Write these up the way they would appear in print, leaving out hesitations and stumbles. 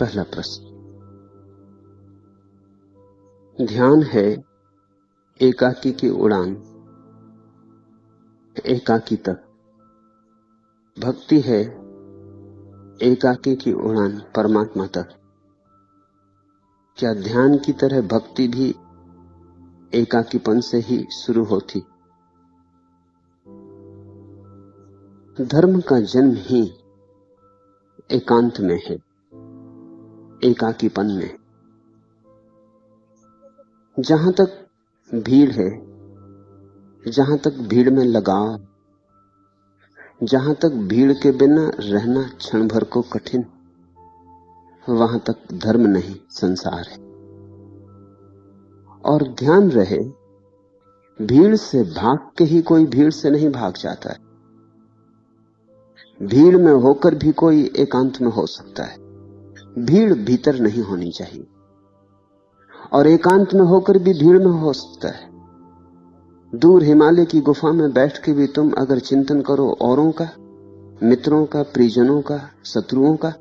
पहला प्रश्न, ध्यान है एकाकी की उड़ान एकाकी तक, भक्ति है एकाकी की उड़ान परमात्मा तक। क्या ध्यान की तरह भक्ति भी एकाकीपन से ही शुरू होती? धर्म का जन्म ही एकांत में है, एकाकीपन में। जहां तक भीड़ है, जहां तक भीड़ में लगाव, जहां तक भीड़ के बिना रहना क्षण भर को कठिन, वहां तक धर्म नहीं संसार है। और ध्यान रहे, भीड़ से भाग के ही कोई भीड़ से नहीं भाग जाता है। भीड़ में होकर भी कोई एकांत में हो सकता है। भीड़ भीतर नहीं होनी चाहिए, और एकांत में होकर भी भीड़ में हो सकता है। दूर हिमालय की गुफा में बैठ के भी तुम अगर चिंतन करो औरों का, मित्रों का, परिजनों का, शत्रुओं का,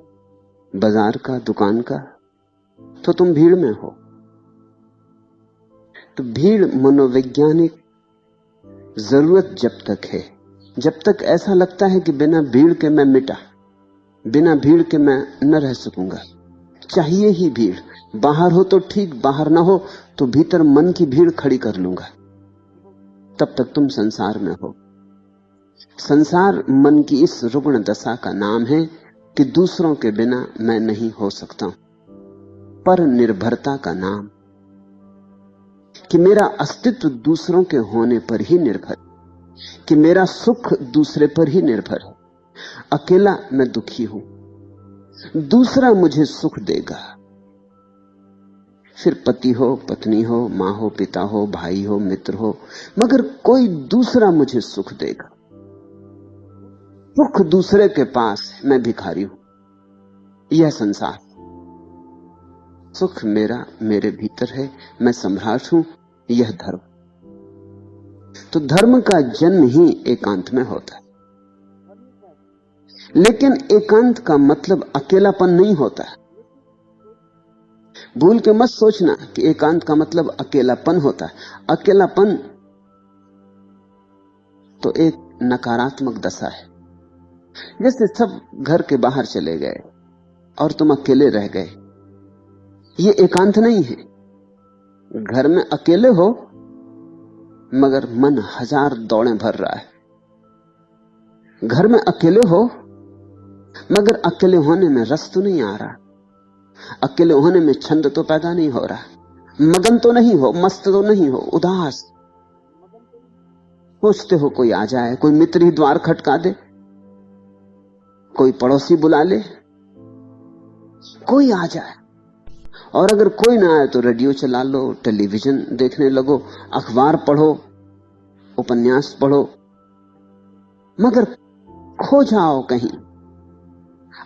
बाजार का, दुकान का, तो तुम भीड़ में हो। तो भीड़ मनोवैज्ञानिक जरूरत जब तक है, जब तक ऐसा लगता है कि बिना भीड़ के मैं मिटा, बिना भीड़ के मैं न रह सकूंगा, चाहिए ही भीड़। बाहर हो तो ठीक, बाहर ना हो तो भीतर मन की भीड़ खड़ी कर लूंगा, तब तक तुम संसार में हो। संसार मन की इस रुग्ण दशा का नाम है कि दूसरों के बिना मैं नहीं हो सकता हूं। पर निर्भरता का नाम कि मेरा अस्तित्व दूसरों के होने पर ही निर्भर, कि मेरा सुख दूसरे पर ही निर्भर है। अकेला मैं दुखी हूं, दूसरा मुझे सुख देगा। फिर पति हो, पत्नी हो, मां हो, पिता हो, भाई हो, मित्र हो, मगर कोई दूसरा मुझे सुख देगा। सुख दूसरे के पास है, मैं भिखारी हूं। यह संसार। सुख मेरा मेरे भीतर है, मैं सम्राट हूं। यह धर्म। तो धर्म का जन्म ही एकांत में होता है। लेकिन एकांत का मतलब अकेलापन नहीं होता है। भूल के मत सोचना कि एकांत का मतलब अकेलापन होता है। अकेलापन तो एक नकारात्मक दशा है। जैसे सब घर के बाहर चले गए और तुम अकेले रह गए, ये एकांत नहीं है। घर में अकेले हो मगर मन हजार दौड़ें भर रहा है। घर में अकेले हो मगर अकेले होने में रस तो नहीं आ रहा, अकेले होने में छंद तो पैदा नहीं हो रहा, मगन तो नहीं हो, मस्त तो नहीं हो, उदास। सोचते हो कोई आ जाए, कोई मित्र ही द्वार खटका दे, कोई पड़ोसी बुला ले, कोई आ जाए। और अगर कोई ना आए तो रेडियो चला लो, टेलीविजन देखने लगो, अखबार पढ़ो, उपन्यास पढ़ो, मगर खो जाओ कहीं।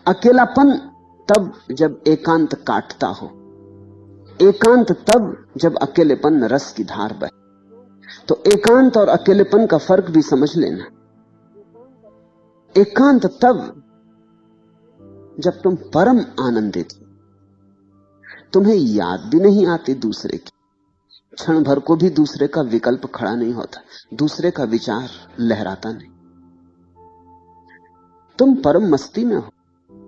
अकेलापन तब जब एकांत काटता हो, एकांत तब जब अकेलेपन में रस की धार बहे। तो एकांत और अकेलेपन का फर्क भी समझ लेना। एकांत तब जब तुम परम आनंदित हो, तुम्हें याद भी नहीं आती दूसरे की, क्षण भर को भी दूसरे का विकल्प खड़ा नहीं होता, दूसरे का विचार लहराता नहीं। तुम परम मस्ती में हो,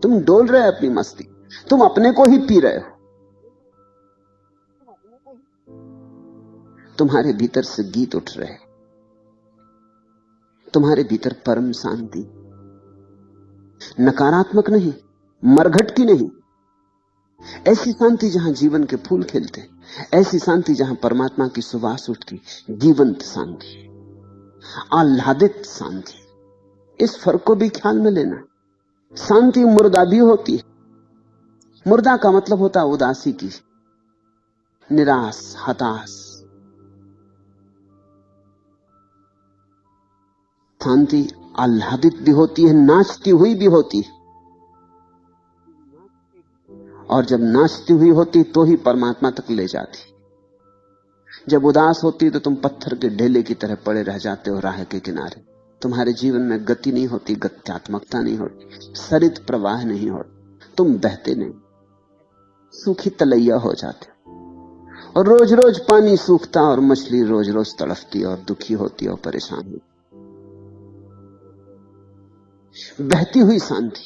तुम डोल रहे हो अपनी मस्ती, तुम अपने को ही पी रहे हो। तुम्हारे भीतर से गीत उठ रहे, तुम्हारे भीतर परम शांति, नकारात्मक नहीं, मरघट की नहीं, ऐसी शांति जहां जीवन के फूल खिलते, ऐसी शांति जहां परमात्मा की सुवास उठती, जीवंत शांति, आह्लादित शांति। इस फर्क को भी ख्याल में लेना। शांति मुर्दा भी होती है। मुर्दा का मतलब होता है उदासी की, निराश, हताश। शांति आह्लादित भी होती है, नाचती हुई भी होती है। और जब नाचती हुई होती तो ही परमात्मा तक ले जाती। जब उदास होती तो तुम पत्थर के ढेले की तरह पड़े रह जाते हो राह के किनारे। तुम्हारे जीवन में गति नहीं होती, गत्यात्मकता नहीं होती, सरित प्रवाह नहीं होता, तुम बहते नहीं। सूखी तलैया हो जाते, और रोज रोज पानी सूखता और मछली रोज रोज तड़फती और दुखी होती और परेशान होती। बहती हुई शांति,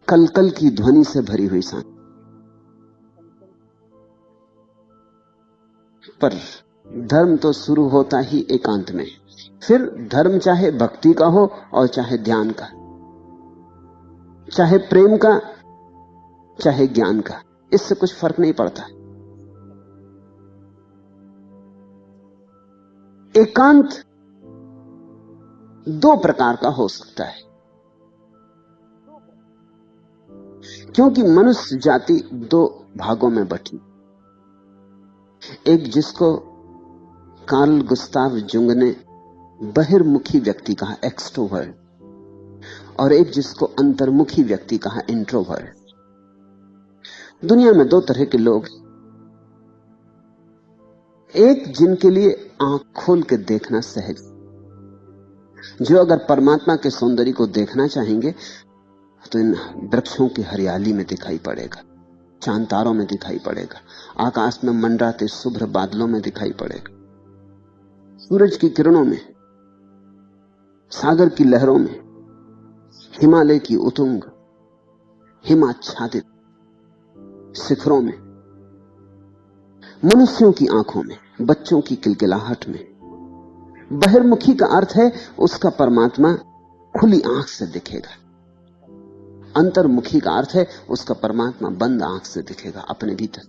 कलकल की ध्वनि से भरी हुई शांति। पर धर्म तो शुरू होता ही एकांत में। फिर धर्म चाहे भक्ति का हो और चाहे ध्यान का, चाहे प्रेम का, चाहे ज्ञान का, इससे कुछ फर्क नहीं पड़ता। एकांत दो प्रकार का हो सकता है, क्योंकि मनुष्य जाति दो भागों में बटी। एक जिसको कार्ल गुस्ताव जुंग ने बहिर्मुखी व्यक्ति कहा, एक्सट्रोवर्ट, और एक जिसको अंतर्मुखी व्यक्ति कहा, इंट्रोवर्ट। दुनिया में दो तरह के लोग, एक जिनके लिए आंख खोल के देखना सहज, जो अगर परमात्मा के सौंदर्य को देखना चाहेंगे तो इन वृक्षों की हरियाली में दिखाई पड़ेगा, चांद तारों में दिखाई पड़ेगा, आकाश में मंडराते शुभ्र बादलों में दिखाई पड़ेगा, सूरज की किरणों में, सागर की लहरों में, हिमालय की उतुंग हिमाच्छादित शिखरों में, मनुष्यों की आंखों में, बच्चों की किलकिलाहट में। बहिर्मुखी का अर्थ है उसका परमात्मा खुली आंख से दिखेगा। अंतर्मुखी का अर्थ है उसका परमात्मा बंद आंख से दिखेगा, अपने भीतर।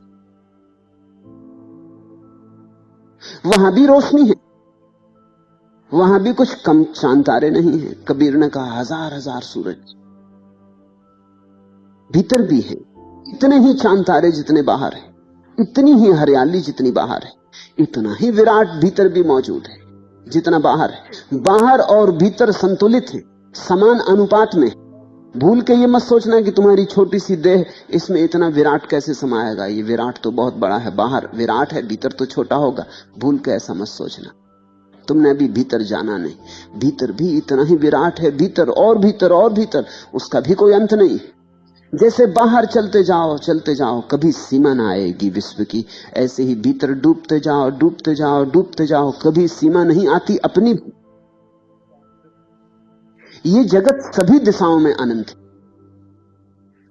वहां भी रोशनी है, वहां भी कुछ कम चांद तारे नहीं है। कबीर ने कहा, हजार हजार सूरज भीतर भी है, इतने ही चांद तारे जितने बाहर है, इतनी ही हरियाली जितनी बाहर है, इतना ही विराट भीतर भी मौजूद है जितना बाहर है। बाहर और भीतर संतुलित है, समान अनुपात में। भूल के ये मत सोचना कि तुम्हारी छोटी सी देह इसमें इतना विराट कैसे समाएगा, ये विराट तो बहुत बड़ा है, बाहर विराट है, भीतर तो छोटा होगा। भूल के ऐसा मत सोचना, तुमने अभी भीतर जाना नहीं। भीतर भी इतना ही विराट है, भीतर और भीतर और भीतर, उसका भी कोई अंत नहीं। जैसे बाहर चलते जाओ, कभी सीमा ना आएगी विश्व की, ऐसे ही भीतर डूबते जाओ, कभी सीमा नहीं आती अपनी। ये जगत सभी दिशाओं में अनंत है,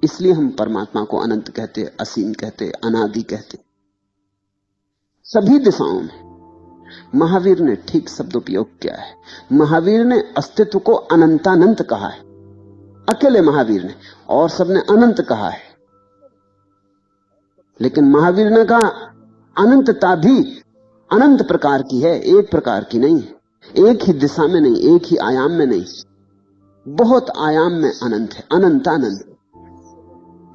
इसलिए हम परमात्मा को अनंत कहते, असीम कहते, अनादि कहते, सभी दिशाओं में। महावीर ने ठीक शब्द उपयोग किया है। महावीर ने अस्तित्व को अनंतानंत कहा है, अकेले महावीर ने, और सबने अनंत कहा है। लेकिन महावीर ने कहा अनंतता भी अनंत प्रकार की है, एक प्रकार की नहीं, एक ही दिशा में नहीं, एक ही आयाम में नहीं, बहुत आयाम में अनंत है, अनंतानंत।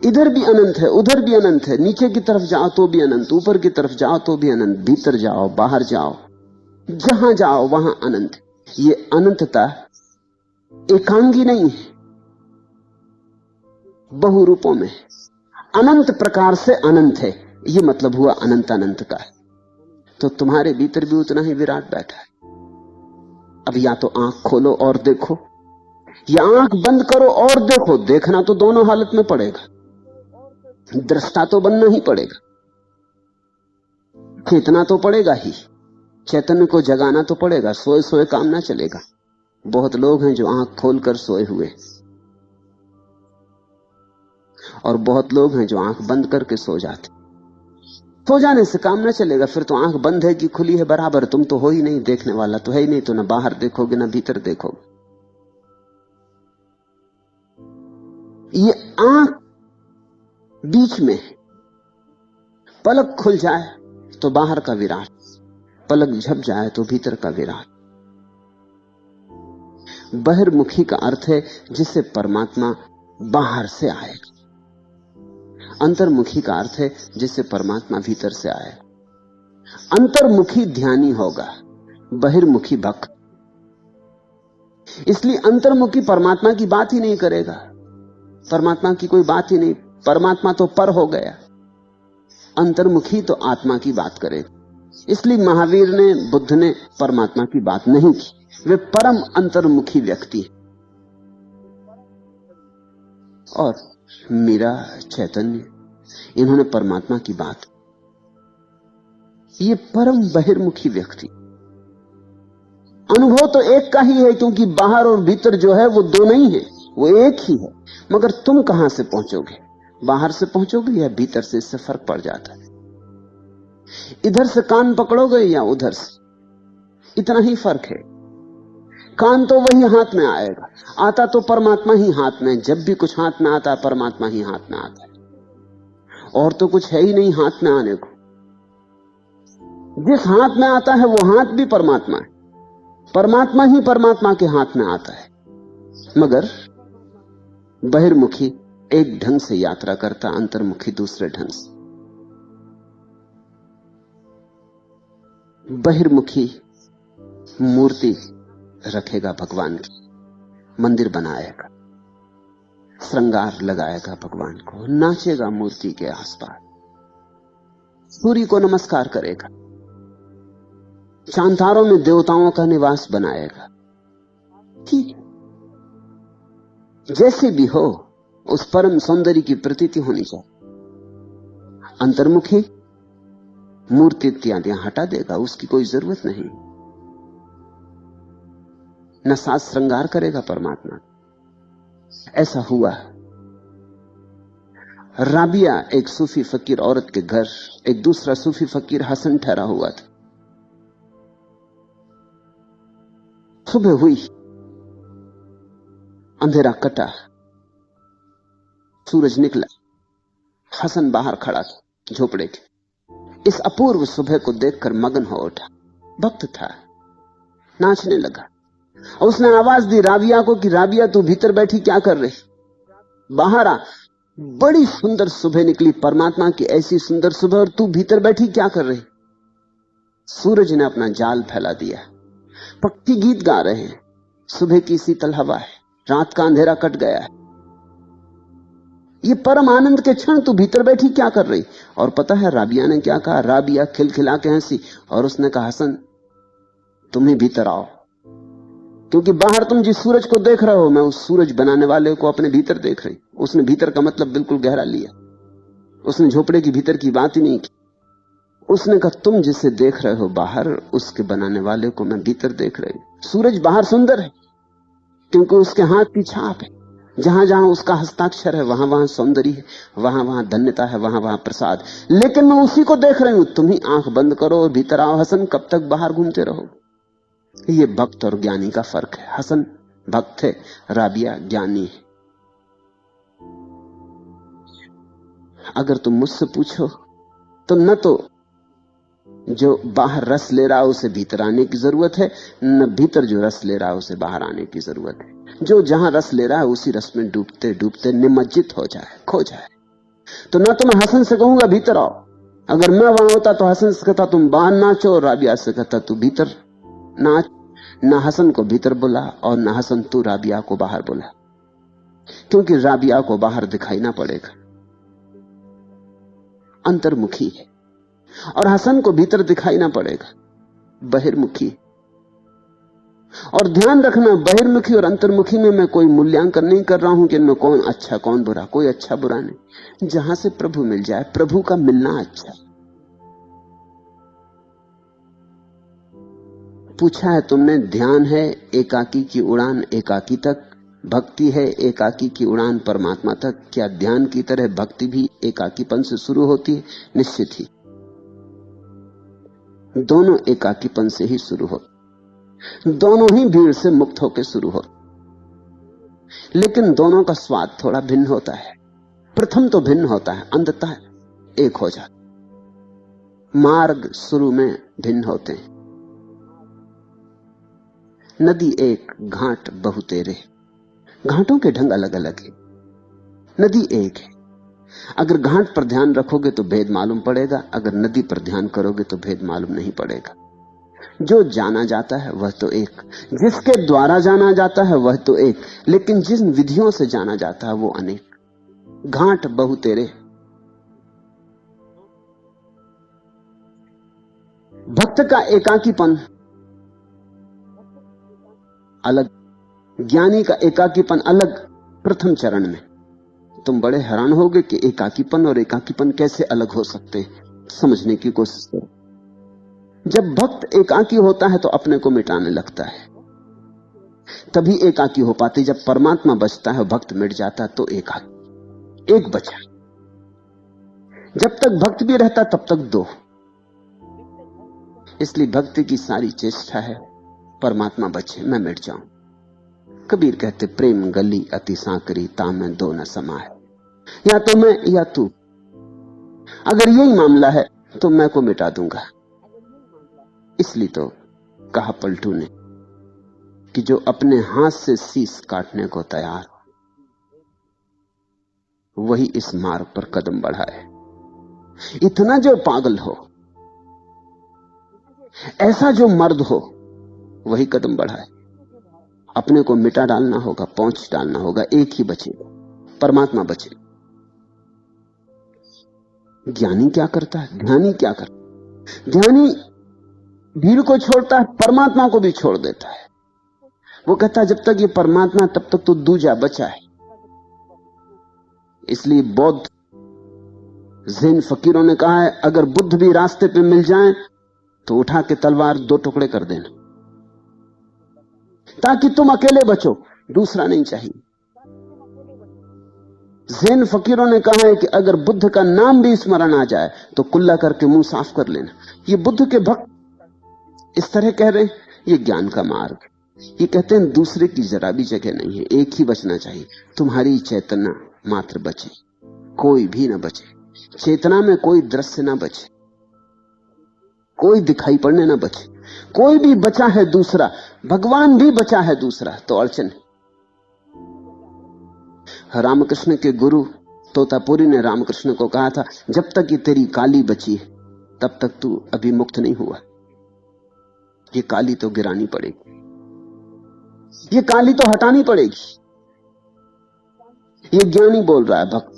इधर भी अनंत है, उधर भी अनंत है, नीचे की तरफ जाओ तो भी अनंत, ऊपर की तरफ जाओ तो भी अनंत, भीतर जाओ बाहर जाओ, जहां जाओ वहां अनंत। ये अनंतता एकांगी नहीं है, बहु रूपों में, अनंत प्रकार से अनंत है। ये मतलब हुआ अनंतानंत का है। तो तुम्हारे भीतर भी उतना ही विराट बैठा है। अब या तो आंख खोलो और देखो, या आंख बंद करो और देखो। देखना तो दोनों हालत में पड़ेगा, दृष्टा तो बनना ही पड़ेगा, चेतना तो पड़ेगा ही, चैतन्य को जगाना तो पड़ेगा। सोए सोए काम ना चलेगा। बहुत लोग हैं जो आंख खोलकर सोए हुए, और बहुत लोग हैं जो आंख बंद करके सो जाते। सो जाने से काम ना चलेगा, फिर तो आंख बंद है कि खुली है बराबर, तुम तो हो ही नहीं, देखने वाला तो है ही नहीं, तो ना बाहर देखोगे ना भीतर देखोगे। ये आंख बीच में, पलक खुल जाए तो बाहर का विराट, पलक झप जाए तो भीतर का विराट। बहिर्मुखी का अर्थ है जिसे परमात्मा बाहर से आएगा, अंतर्मुखी का अर्थ है जिसे परमात्मा भीतर से आएगा। अंतर्मुखी ध्यानी होगा, बहिर्मुखी भक्त। इसलिए अंतर्मुखी परमात्मा की बात ही नहीं करेगा, परमात्मा की कोई बात ही नहीं, परमात्मा तो पर हो गया। अंतर्मुखी तो आत्मा की बात करेगा। इसलिए महावीर ने, बुद्ध ने परमात्मा की बात नहीं की, वे परम अंतर्मुखी व्यक्ति हैं। और मीरा, चैतन्य, इन्होंने परमात्मा की बात। ये परम बहिर्मुखी व्यक्ति, अनुभव तो एक का ही है, क्योंकि बाहर और भीतर जो है वो दो नहीं है, वो एक ही है। मगर तुम कहां से पहुंचोगे? बाहर से पहुंचोगे या भीतर से? इससे फर्क पड़ जाता है। इधर से कान पकड़ोगे या उधर से, इतना ही फर्क है। कान तो वही हाथ में आएगा, आता तो परमात्मा ही हाथ में। जब भी कुछ हाथ में आता है परमात्मा ही हाथ में आता है, और तो कुछ है ही नहीं हाथ में आने को। जिस हाथ में आता है वो हाथ भी परमात्मा है, परमात्मा ही परमात्मा के हाथ में आता है। मगर बहिर्मुखी एक ढंग से यात्रा करता, अंतर्मुखी दूसरे ढंग से। बहिर्मुखी मूर्ति रखेगा भगवान की, मंदिर बनाएगा, श्रृंगार लगाएगा भगवान को, नाचेगा मूर्ति के आसपास, सूर्य को नमस्कार करेगा, चांतारों में देवताओं का निवास बनाएगा। ठीक, जैसे भी हो उस परम सौंदर्य की प्रतीति होनी चाहिए। अंतर्मुखी मूर्ति इत्यादियां हटा देगा, उसकी कोई जरूरत नहीं। न साज श्रृंगार करेगा परमात्मा। ऐसा हुआ, राबिया एक सूफी फकीर औरत के घर एक दूसरा सूफी फकीर हसन ठहरा हुआ था। सुबह हुई, अंधेरा कटा, सूरज निकला। हसन बाहर खड़ा था झोपड़े के। इस अपूर्व सुबह को देखकर मगन हो उठा। भक्त था, नाचने लगा और उसने आवाज दी राबिया को कि राबिया तू भीतर बैठी क्या कर रही, बाहर आ। बड़ी सुंदर सुबह निकली, परमात्मा की ऐसी सुंदर सुबह, और तू भीतर बैठी क्या कर रही। सूरज ने अपना जाल फैला दिया, पक्षी गीत गा रहे हैं, सुबह की शीतल हवा है, रात का अंधेरा कट गया है। ये परम आनंद के क्षण तू भीतर बैठी क्या कर रही। और पता है राबिया ने क्या कहा? राबिया खिलखिला के हंसी और उसने कहा हसन तुम ही भीतर आओ, क्योंकि बाहर तुम जिस सूरज को देख रहे हो मैं उस सूरज बनाने वाले को अपने भीतर देख रही। उसने भीतर का मतलब बिल्कुल गहरा लिया, उसने झोपड़े की भीतर की बात ही नहीं की। उसने कहा तुम जिसे देख रहे हो बाहर, उसके बनाने वाले को मैं भीतर देख रही हूं। सूरज बाहर सुंदर है क्योंकि उसके हाथ की छाप है, जहां जहां उसका हस्ताक्षर है वहां वहां सौंदर्य है, वहां वहां धन्यता है, वहां वहां प्रसाद। लेकिन मैं उसी को देख रही हूं। तुम ही आंख बंद करो और भीतर आओ। हसन कब तक बाहर घूमते रहो? ये भक्त और ज्ञानी का फर्क है। हसन भक्त है, राबिया ज्ञानी है। अगर तुम मुझसे पूछो तो न तो जो बाहर रस ले रहा है उसे भीतर आने की जरूरत है, न भीतर जो रस ले रहा है उसे बाहर आने की जरूरत है। जो जहां रस ले रहा है उसी रस में डूबते डूबते निमज्जित हो जाए, खो जाए। तो ना तो मैं हसन से कहूंगा भीतर आओ, अगर मैं वहां होता तो हसन से कहता तुम बाहर नाचो, और राबिया से कहता तू भीतर नाच। ना हसन को भीतर बुला और ना हसन तू राबिया को बाहर बुला, क्योंकि राबिया को बाहर दिखाई ना पड़ेगा, अंतर्मुखी है, और हसन को भीतर दिखाई ना पड़ेगा, बहिर्मुखी। और ध्यान रखना, बहिर्मुखी और अंतर्मुखी में मैं कोई मूल्यांकन नहीं कर रहा हूं कि इनमें कौन अच्छा कौन बुरा। कोई अच्छा बुरा नहीं, जहां से प्रभु मिल जाए, प्रभु का मिलना अच्छा। पूछा है तुमने, ध्यान है एकाकी की उड़ान एकाकी तक, भक्ति है एकाकी की उड़ान परमात्मा तक। क्या ध्यान की तरह भक्ति भी एकाकीपन से शुरू होती है? निश्चित ही, दोनों एकाकीपन से ही शुरू होते, दोनों ही भीड़ से मुक्त होकर शुरू होते, लेकिन दोनों का स्वाद थोड़ा भिन्न होता है। प्रथम तो भिन्न होता है, अंततः एक हो जाता। मार्ग शुरू में भिन्न होते हैं। नदी एक, घाट बहुतेरे। घाटों के ढंग अलग अलग है, नदी एक है। अगर घाट पर ध्यान रखोगे तो भेद मालूम पड़ेगा, अगर नदी पर ध्यान करोगे तो भेद मालूम नहीं पड़ेगा। जो जाना जाता है वह तो एक, जिसके द्वारा जाना जाता है वह तो एक, लेकिन जिन विधियों से जाना जाता है वो अनेक। घाट बहुतेरे। भक्त का एकाकीपन अलग, ज्ञानी का एकाकीपन अलग प्रथम चरण में। तुम बड़े हैरान होगे कि एकाकीपन और एकाकीपन कैसे अलग हो सकते हैं। समझने की कोशिश करो। जब भक्त एकाकी होता है तो अपने को मिटाने लगता है, तभी एकाकी हो पाते। जब परमात्मा बचता है, भक्त मिट जाता है, तो एकाकी एक बचा। जब तक भक्त भी रहता तब तक दो। इसलिए भक्ति की सारी चेष्टा है परमात्मा बचे, मैं मिट जाऊं। कबीर कहते, प्रेम गली अति सांकरी, तामें दो न समाए। या तो मैं या तू। अगर यही मामला है तो मैं को मिटा दूंगा। इसलिए तो कहा पलटू ने कि जो अपने हाथ से शीश काटने को तैयार हो, वही इस मार्ग पर कदम बढ़ाए। इतना जो पागल हो, ऐसा जो मर्द हो, वही कदम बढ़ाए। अपने को मिटा डालना होगा, पहुंच डालना होगा। एक ही बचे, परमात्मा बचे। ज्ञानी क्या करता है? ध्यानी क्या करता है? ध्यानी भीड़ को छोड़ता है, परमात्मा को भी छोड़ देता है। वो कहता है, जब तक ये परमात्मा, तब तक तो दूजा बचा है। इसलिए बौद्ध ज़ैन फकीरों ने कहा है, अगर बुद्ध भी रास्ते पे मिल जाएं तो उठा के तलवार दो टुकड़े कर देना, ताकि तुम अकेले बचो, दूसरा नहीं चाहिए। ज़ैन फकीरों ने कहा है कि अगर बुद्ध का नाम भी स्मरण आ जाए तो कुल्ला करके मुंह साफ कर लेना। ये बुद्ध के भक्त इस तरह कह रहे हैं, ये ज्ञान का मार्ग। ये कहते हैं दूसरे की जरा भी जगह नहीं है, एक ही बचना चाहिए। तुम्हारी चेतना मात्र बचे, कोई भी ना बचे। चेतना में कोई दृश्य ना बचे, कोई दिखाई पड़ने ना बचे। कोई भी बचा है दूसरा, भगवान भी बचा है दूसरा, तो अड़चन है। रामकृष्ण के गुरु तोतापुरी ने रामकृष्ण को कहा था, जब तक ये तेरी काली बची है तब तक तू अभी मुक्त नहीं हुआ। ये काली तो गिरानी पड़ेगी, ये काली तो हटानी पड़ेगी। ये ज्ञानी बोल रहा है, भक्त,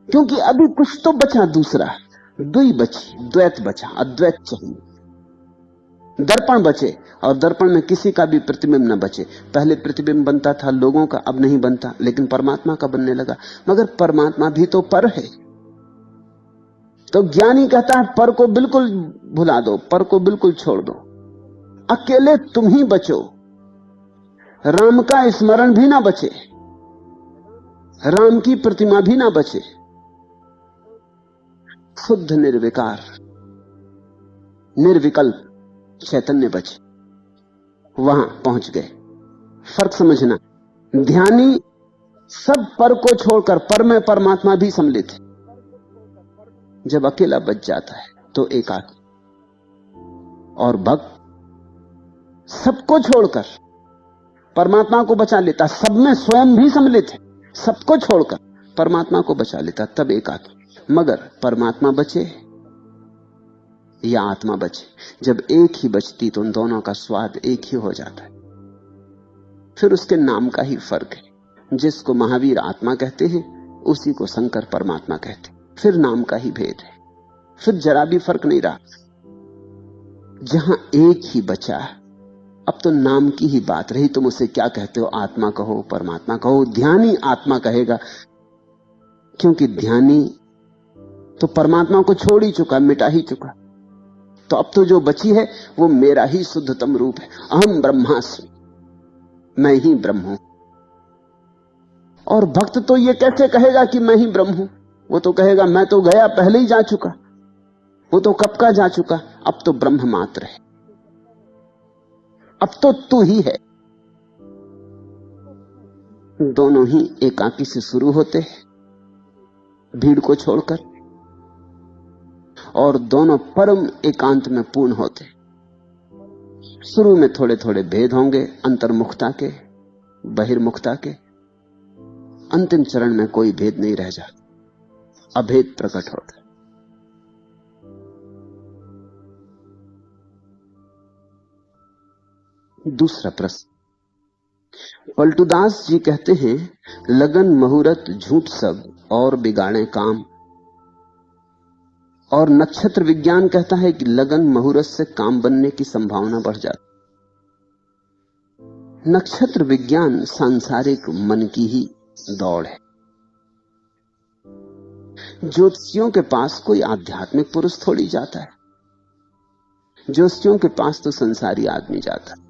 क्योंकि अभी कुछ तो बचा दूसरा। द्वि बची, द्वैत बचा, अद्वैत चाहिए। दर्पण बचे, और दर्पण में किसी का भी प्रतिबिंब न बचे। पहले प्रतिबिंब बनता था लोगों का, अब नहीं बनता, लेकिन परमात्मा का बनने लगा। मगर परमात्मा भी तो पर है। तो ज्ञानी कहता है, पर को बिल्कुल भुला दो, पर को बिल्कुल छोड़ दो, अकेले तुम ही बचो। राम का स्मरण भी ना बचे, राम की प्रतिमा भी ना बचे। शुद्ध निर्विकार निर्विकल्प चैतन्य बचे, वहां पहुंच गए। फर्क समझना, ध्यानी सब पर को छोड़कर पर में परमात्मा भी सम्मिलित है। जब अकेला बच जाता है तो एकाकी। और भक्त सबको छोड़कर परमात्मा को बचा लेता, सब में स्वयं भी सम्मिलित है, सबको छोड़कर परमात्मा को बचा लेता, तब एकाकी। मगर परमात्मा बचे या आत्मा बचे, जब एक ही बचती तो उन दोनों का स्वाद एक ही हो जाता है। फिर उसके नाम का ही फर्क है। जिसको महावीर आत्मा कहते हैं उसी को शंकर परमात्मा कहते हैं। फिर नाम का ही भेद है, फिर जरा भी फर्क नहीं रहा। जहां एक ही बचा, अब तो नाम की ही बात रही। तुम उसे क्या कहते हो, आत्मा कहो, परमात्मा कहो। ध्यानी आत्मा कहेगा, क्योंकि ध्यानी तो परमात्मा को छोड़ ही चुका, मिटा ही चुका। तो अब तो जो बची है वो मेरा ही शुद्धतम रूप है। अहम ब्रह्मास्मि, मैं ही ब्रह्म हूं। और भक्त तो ये कैसे कहेगा कि मैं ही ब्रह्म हूं? वो तो कहेगा, मैं तो गया, पहले ही जा चुका, वो तो कब का जा चुका। अब तो ब्रह्म मात्र है, अब तो तू ही है। दोनों ही एकाकी से शुरू होते हैं भीड़ को छोड़कर, और दोनों परम एकांत में पूर्ण होते। शुरू में थोड़े थोड़े भेद होंगे, अंतर्मुखता के, बहिर्मुखता के। अंतिम चरण में कोई भेद नहीं रह जाता, अभेद प्रकट होता है। दूसरा प्रश्न, पलटूदास जी कहते हैं, लगन मुहूर्त झूठ सब और बिगाड़े काम। और नक्षत्र विज्ञान कहता है कि लगन मुहूर्त से काम बनने की संभावना बढ़ जाती। नक्षत्र विज्ञान सांसारिक मन की ही दौड़ है। ज्योतिषियों के पास कोई आध्यात्मिक पुरुष थोड़ी जाता है, ज्योतिषियों के पास तो संसारी आदमी जाता है।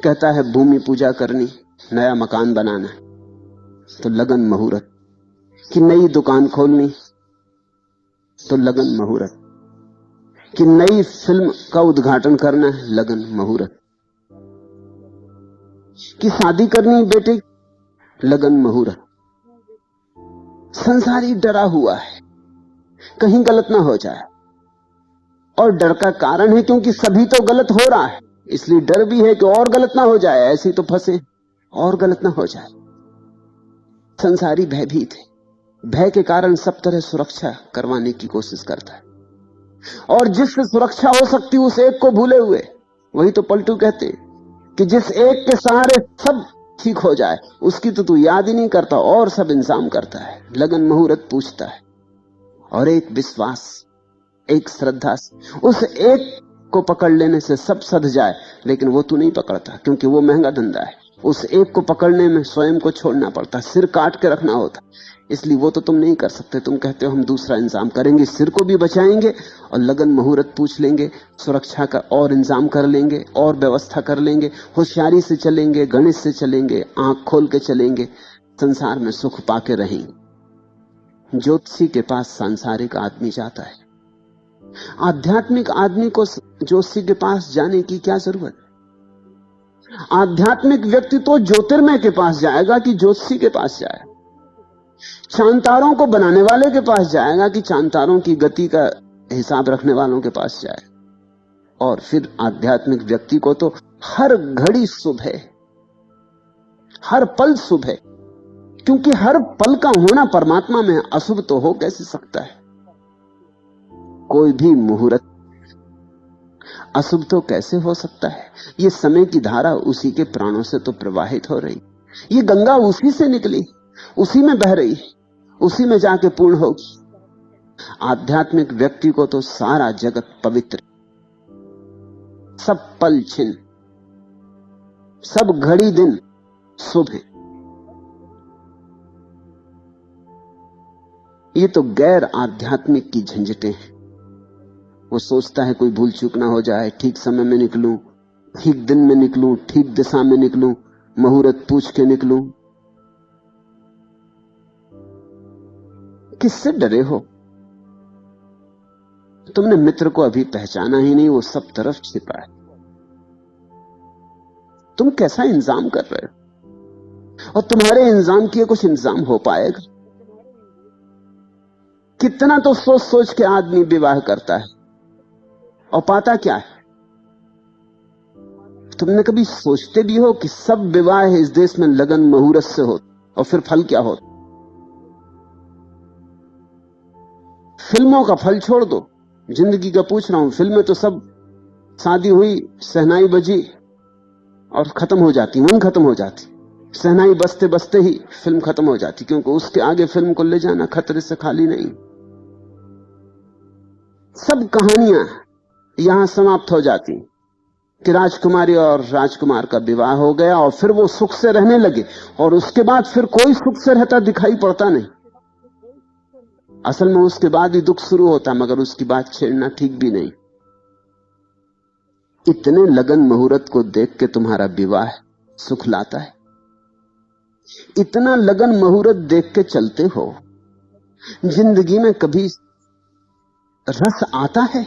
कहता है भूमि पूजा करनी, नया मकान बनाना, तो लगन मुहूर्त, कि नई दुकान खोलनी, तो लगन मुहूर्त, कि नई फिल्म का उद्घाटन करना है, लगन मुहूर्त, कि शादी करनी बेटे, लगन मुहूर्त। संसारी डरा हुआ है कहीं गलत ना हो जाए, और डर का कारण है क्योंकि सभी तो गलत हो रहा है, इसलिए डर भी है कि और गलत ना हो जाए, ऐसी तो फंसे और गलत ना हो जाए। संसारी भयभीत है, भय के कारण सब तरह सुरक्षा करवाने की कोशिश करता है, और जिससे सुरक्षा हो सकती उस एक को भूले हुए। वही तो पलटू कहते कि जिस एक के सहारे सब ठीक हो जाए उसकी तो तू याद ही नहीं करता और सब इंतजाम करता है। लगन मुहूर्त पूछता है, और एक विश्वास, एक श्रद्धा, उस एक को पकड़ लेने से सब सध जाए, लेकिन वो तू नहीं पकड़ता क्योंकि वो महंगा धंधा है। उस एक को पकड़ने में स्वयं को छोड़ना पड़ता, सिर काट के रखना होता, इसलिए वो तो तुम नहीं कर सकते। तुम कहते हो हम दूसरा इंतजाम करेंगे, सिर को भी बचाएंगे और लगन मुहूर्त पूछ लेंगे, सुरक्षा का और इंतजाम कर लेंगे और व्यवस्था कर लेंगे, होशियारी से चलेंगे, गणित से चलेंगे, आंख खोल के चलेंगे, संसार में सुख पाके रहेंगे। ज्योतिषी के पास सांसारिक आदमी जाता है, आध्यात्मिक आदमी को ज्योतिषी के पास जाने की क्या जरूरत? आध्यात्मिक व्यक्ति तो ज्योतिर्मय के पास जाएगा कि ज्योतिषी के पास जाएगा, चांद-तारों को बनाने वाले के पास जाएगा कि चांद-तारों की गति का हिसाब रखने वालों के पास जाएगा। और फिर आध्यात्मिक व्यक्ति को तो हर घड़ी शुभ है, हर पल शुभ है, क्योंकि हर पल का होना परमात्मा में अशुभ तो हो कैसे सकता है? कोई भी मुहूर्त अशुभ तो कैसे हो सकता है? ये समय की धारा उसी के प्राणों से तो प्रवाहित हो रही, ये गंगा उसी से निकली, उसी में बह रही, उसी में जाके पूर्ण होगी। आध्यात्मिक व्यक्ति को तो सारा जगत पवित्र, सब पल छिन्न, सब घड़ी दिन शुभ है। ये तो गैर आध्यात्मिक की झंझटें हैं। वो सोचता है कोई भूल चूक ना हो जाए, ठीक समय में निकलूं, ठीक दिन में निकलूं, ठीक दिशा में निकलूं, मुहूर्त पूछ के निकलूं। किससे डरे हो? तुमने मित्र को अभी पहचाना ही नहीं, वो सब तरफ छिपा है। तुम कैसा इंतजाम कर रहे हो? और तुम्हारे इंतजाम किए कुछ इंतजाम हो पाएगा? कितना तो सोच सोच के आदमी विवाह करता है और पाता क्या है? तुमने कभी सोचते भी हो कि सब विवाह इस देश में लगन मुहूर्त से हो, और फिर फल क्या हो? फिल्मों का फल छोड़ दो, जिंदगी का पूछ रहा हूं। फिल्में तो सब शादी हुई, शहनाई बजी और खत्म हो जाती, मन खत्म हो जाती, शहनाई बजते बजते ही फिल्म खत्म हो जाती, क्योंकि उसके आगे फिल्म को ले जाना खतरे से खाली नहीं। सब कहानियां यहां समाप्त हो जाती कि राजकुमारी और राजकुमार का विवाह हो गया और फिर वो सुख से रहने लगे, और उसके बाद फिर कोई सुख से रहता दिखाई पड़ता नहीं। असल में उसके बाद ही दुख शुरू होता, मगर उसकी बात छेड़ना ठीक भी नहीं। इतने लगन मुहूर्त को देख के तुम्हारा विवाह सुख लाता है? इतना लगन मुहूर्त देख के चलते हो? जिंदगी में कभी रस आता है?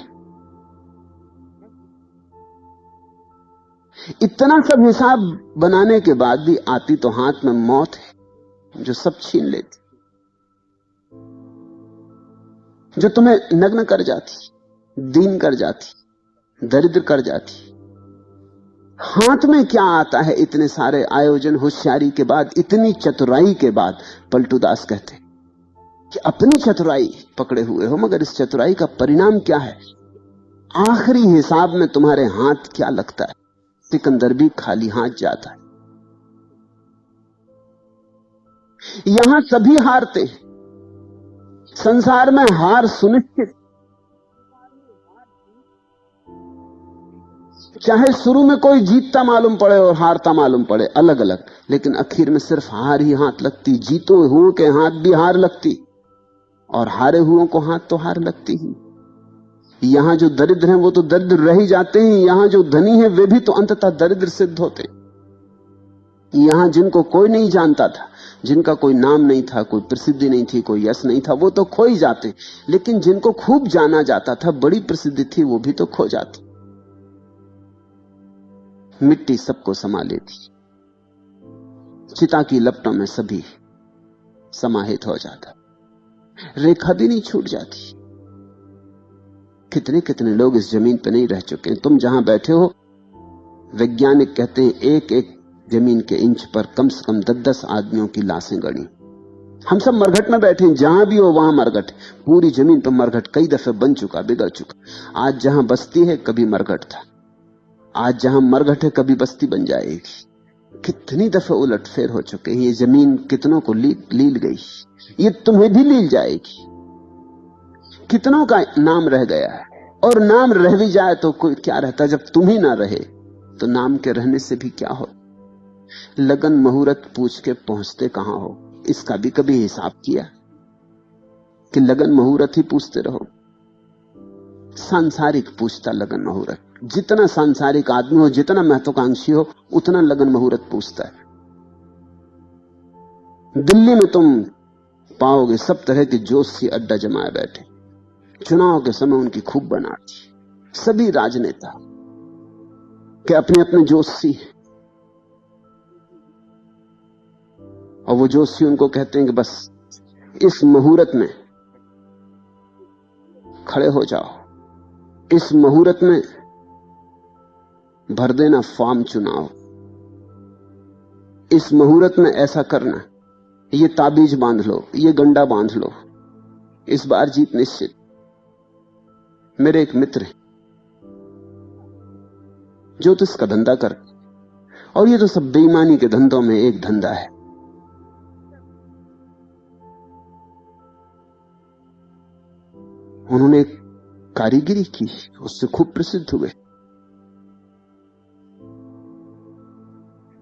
इतना सब हिसाब बनाने के बाद भी आती तो हाथ में मौत है, जो सब छीन लेती, जो तुम्हें नग्न कर जाती, दीन कर जाती, दरिद्र कर जाती। हाथ में क्या आता है इतने सारे आयोजन, होशियारी के बाद, इतनी चतुराई के बाद? पलटू दास कहते कि अपनी चतुराई पकड़े हुए हो, मगर इस चतुराई का परिणाम क्या है? आखिरी हिसाब में तुम्हारे हाथ क्या लगता है? सिकंदर भी खाली हाथ जाता है। यहां सभी हारते हैं, संसार में हार सुनिश्चित, चाहे शुरू में कोई जीतता मालूम पड़े और हारता मालूम पड़े, अलग अलग, लेकिन आखिर में सिर्फ हार ही हाथ लगती। जीतो हुओं के हाथ भी हार लगती और हारे हुओं को हाथ तो हार लगती ही। यहां जो दरिद्र हैं वो तो दरिद्र रह ही जाते हैं, यहां जो धनी हैं वे भी तो अंततः दरिद्र सिद्ध होते। यहां जिनको कोई नहीं जानता था, जिनका कोई नाम नहीं था, कोई प्रसिद्धि नहीं थी, कोई यश नहीं था, वो तो खो ही जाते। लेकिन जिनको खूब जाना जाता था, बड़ी प्रसिद्धि थी, वो भी तो खो जाते। मिट्टी सबको समा लेती, चिता की लपटों में सभी समाहित हो जाता, रेखा भी नहीं छूट जाती। कितने कितने लोग इस जमीन पर नहीं रह चुके हैं। तुम जहां बैठे हो, वैज्ञानिक कहते हैं एक एक जमीन के इंच पर कम से कम 10-10 आदमियों की लाशें गड़ी। हम सब मरघट में बैठे हैं, जहां भी हो वहां मरघट। पूरी जमीन पर मरघट कई दफे बन चुका, बिगड़ चुका। आज जहां बस्ती है कभी मरघट था, आज जहां मरघट है कभी बस्ती बन जाएगी। कितनी दफे उलट फेर हो चुके हैं। ये जमीन कितनों को लील गई, ये तुम्हें भी लील जाएगी। कितनों का नाम रह गया है, और नाम रह भी जाए तो कोई क्या रहता। जब तुम ही ना रहे तो नाम के रहने से भी क्या हो। लगन मुहूर्त पूछ के पहुंचते कहां हो, इसका भी कभी हिसाब किया कि लगन मुहूर्त ही पूछते रहो। सांसारिक पूछता लगन मुहूर्त। जितना सांसारिक आदमी हो, जितना महत्वाकांक्षी हो, उतना लगन मुहूर्त पूछता है। दिल्ली में तुम पाओगे सब तरह के जोशी अड्डा जमाए बैठे। चुनाव के समय उनकी खूब बनावट थी। सभी राजनेता के अपने अपने जोशी, और वो जोशी उनको कहते हैं कि बस इस मुहूर्त में खड़े हो जाओ, इस मुहूर्त में भर देना फॉर्म चुनाव, इस मुहूर्त में ऐसा करना, ये ताबीज बांध लो, ये गंडा बांध लो, इस बार जीत निश्चित। मेरे एक मित्र हैं, ज्योतिष का धंधा कर, और ये तो सब बेईमानी के धंधों में एक धंधा है। उन्होंने एक कारीगिरी की, उससे खूब प्रसिद्ध हुए।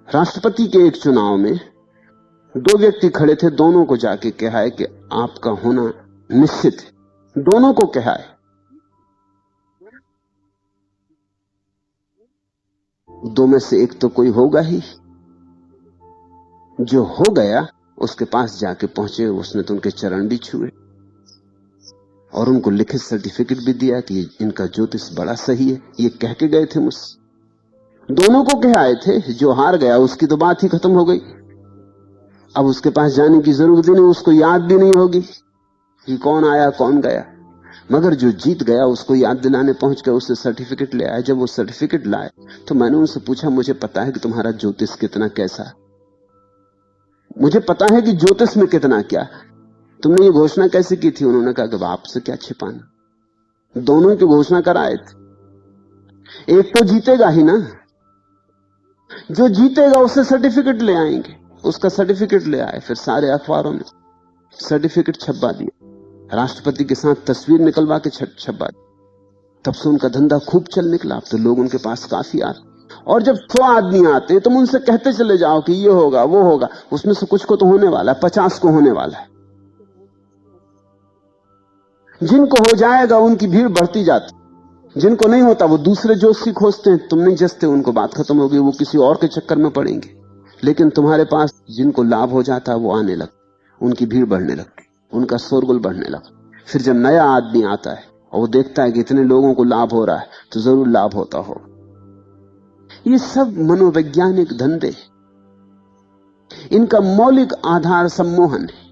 राष्ट्रपति के एक चुनाव में 2 व्यक्ति खड़े थे, दोनों को जाके कहा है कि आपका होना निश्चित है। दोनों को कहा है। दो में से एक तो कोई होगा ही। जो हो गया उसके पास जाके पहुंचे, उसने तो उनके चरण भी छुए और उनको लिखित सर्टिफिकेट भी दिया कि इनका ज्योतिष बड़ा सही है। ये कह के गए थे मुझसे। दोनों को कह आए थे। जो हार गया उसकी तो बात ही खत्म हो गई, अब उसके पास जाने की जरूरत ही नहीं, उसको याद भी नहीं होगी कि कौन आया कौन गया। मगर जो जीत गया उसको याद दिलाने पहुंच गए, उससे सर्टिफिकेट ले आए। जब वो सर्टिफिकेट लाए तो मैंने उनसे पूछा, मुझे पता है कि तुम्हारा ज्योतिष कितना कैसा, मुझे पता है कि ज्योतिष में कितना क्या, तुमने ये घोषणा कैसे की थी? उन्होंने कहा कि आपसे क्या छिपाना। दोनों की घोषणा कराए थे। एक तो जीतेगा ही ना, जो जीतेगा उससे सर्टिफिकेट ले आएंगे। उसका सर्टिफिकेट ले आए, फिर सारे अखबारों में सर्टिफिकेट छपवा दिया, राष्ट्रपति के साथ तस्वीर निकलवा के छपवा दी। तब से उनका धंधा खूब चल निकला। अब तो लोग उनके पास काफी आते, और जब 100 आदमी आते हैं तुम उनसे कहते चले जाओ कि ये होगा वो होगा, उसमें से कुछ को तो होने वाला है, 50 को होने वाला है। जिनको हो जाएगा उनकी भीड़ बढ़ती जाती, जिनको नहीं होता वो दूसरे जोशी खोजते हैं। तुम नहीं जसते, उनको बात खत्म हो गई, वो किसी और के चक्कर में पड़ेंगे। लेकिन तुम्हारे पास जिनको लाभ हो जाता है वो आने लगते, उनकी भीड़ बढ़ने लगती, उनका शोरगुल बढ़ने लगता। फिर जब नया आदमी आता है और वो देखता है कि इतने लोगों को लाभ हो रहा है तो जरूर लाभ होता हो। ये सब मनोवैज्ञानिक धंधे, इनका मौलिक आधार सम्मोहन है।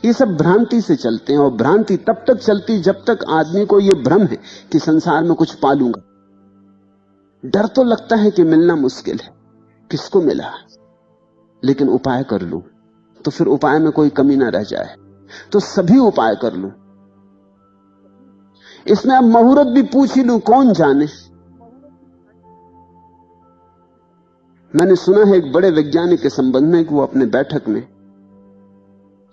ये सब भ्रांति से चलते हैं, और भ्रांति तब तक चलती जब तक आदमी को यह भ्रम है कि संसार में कुछ पालूंगा। डर तो लगता है कि मिलना मुश्किल है, किसको मिला, लेकिन उपाय कर लूं तो फिर उपाय में कोई कमी ना रह जाए, तो सभी उपाय कर लूं। इसमें अब मुहूर्त भी पूछ ही लूं, कौन जाने। मैंने सुना है एक बड़े वैज्ञानिक के संबंध में कि वो अपने बैठक में,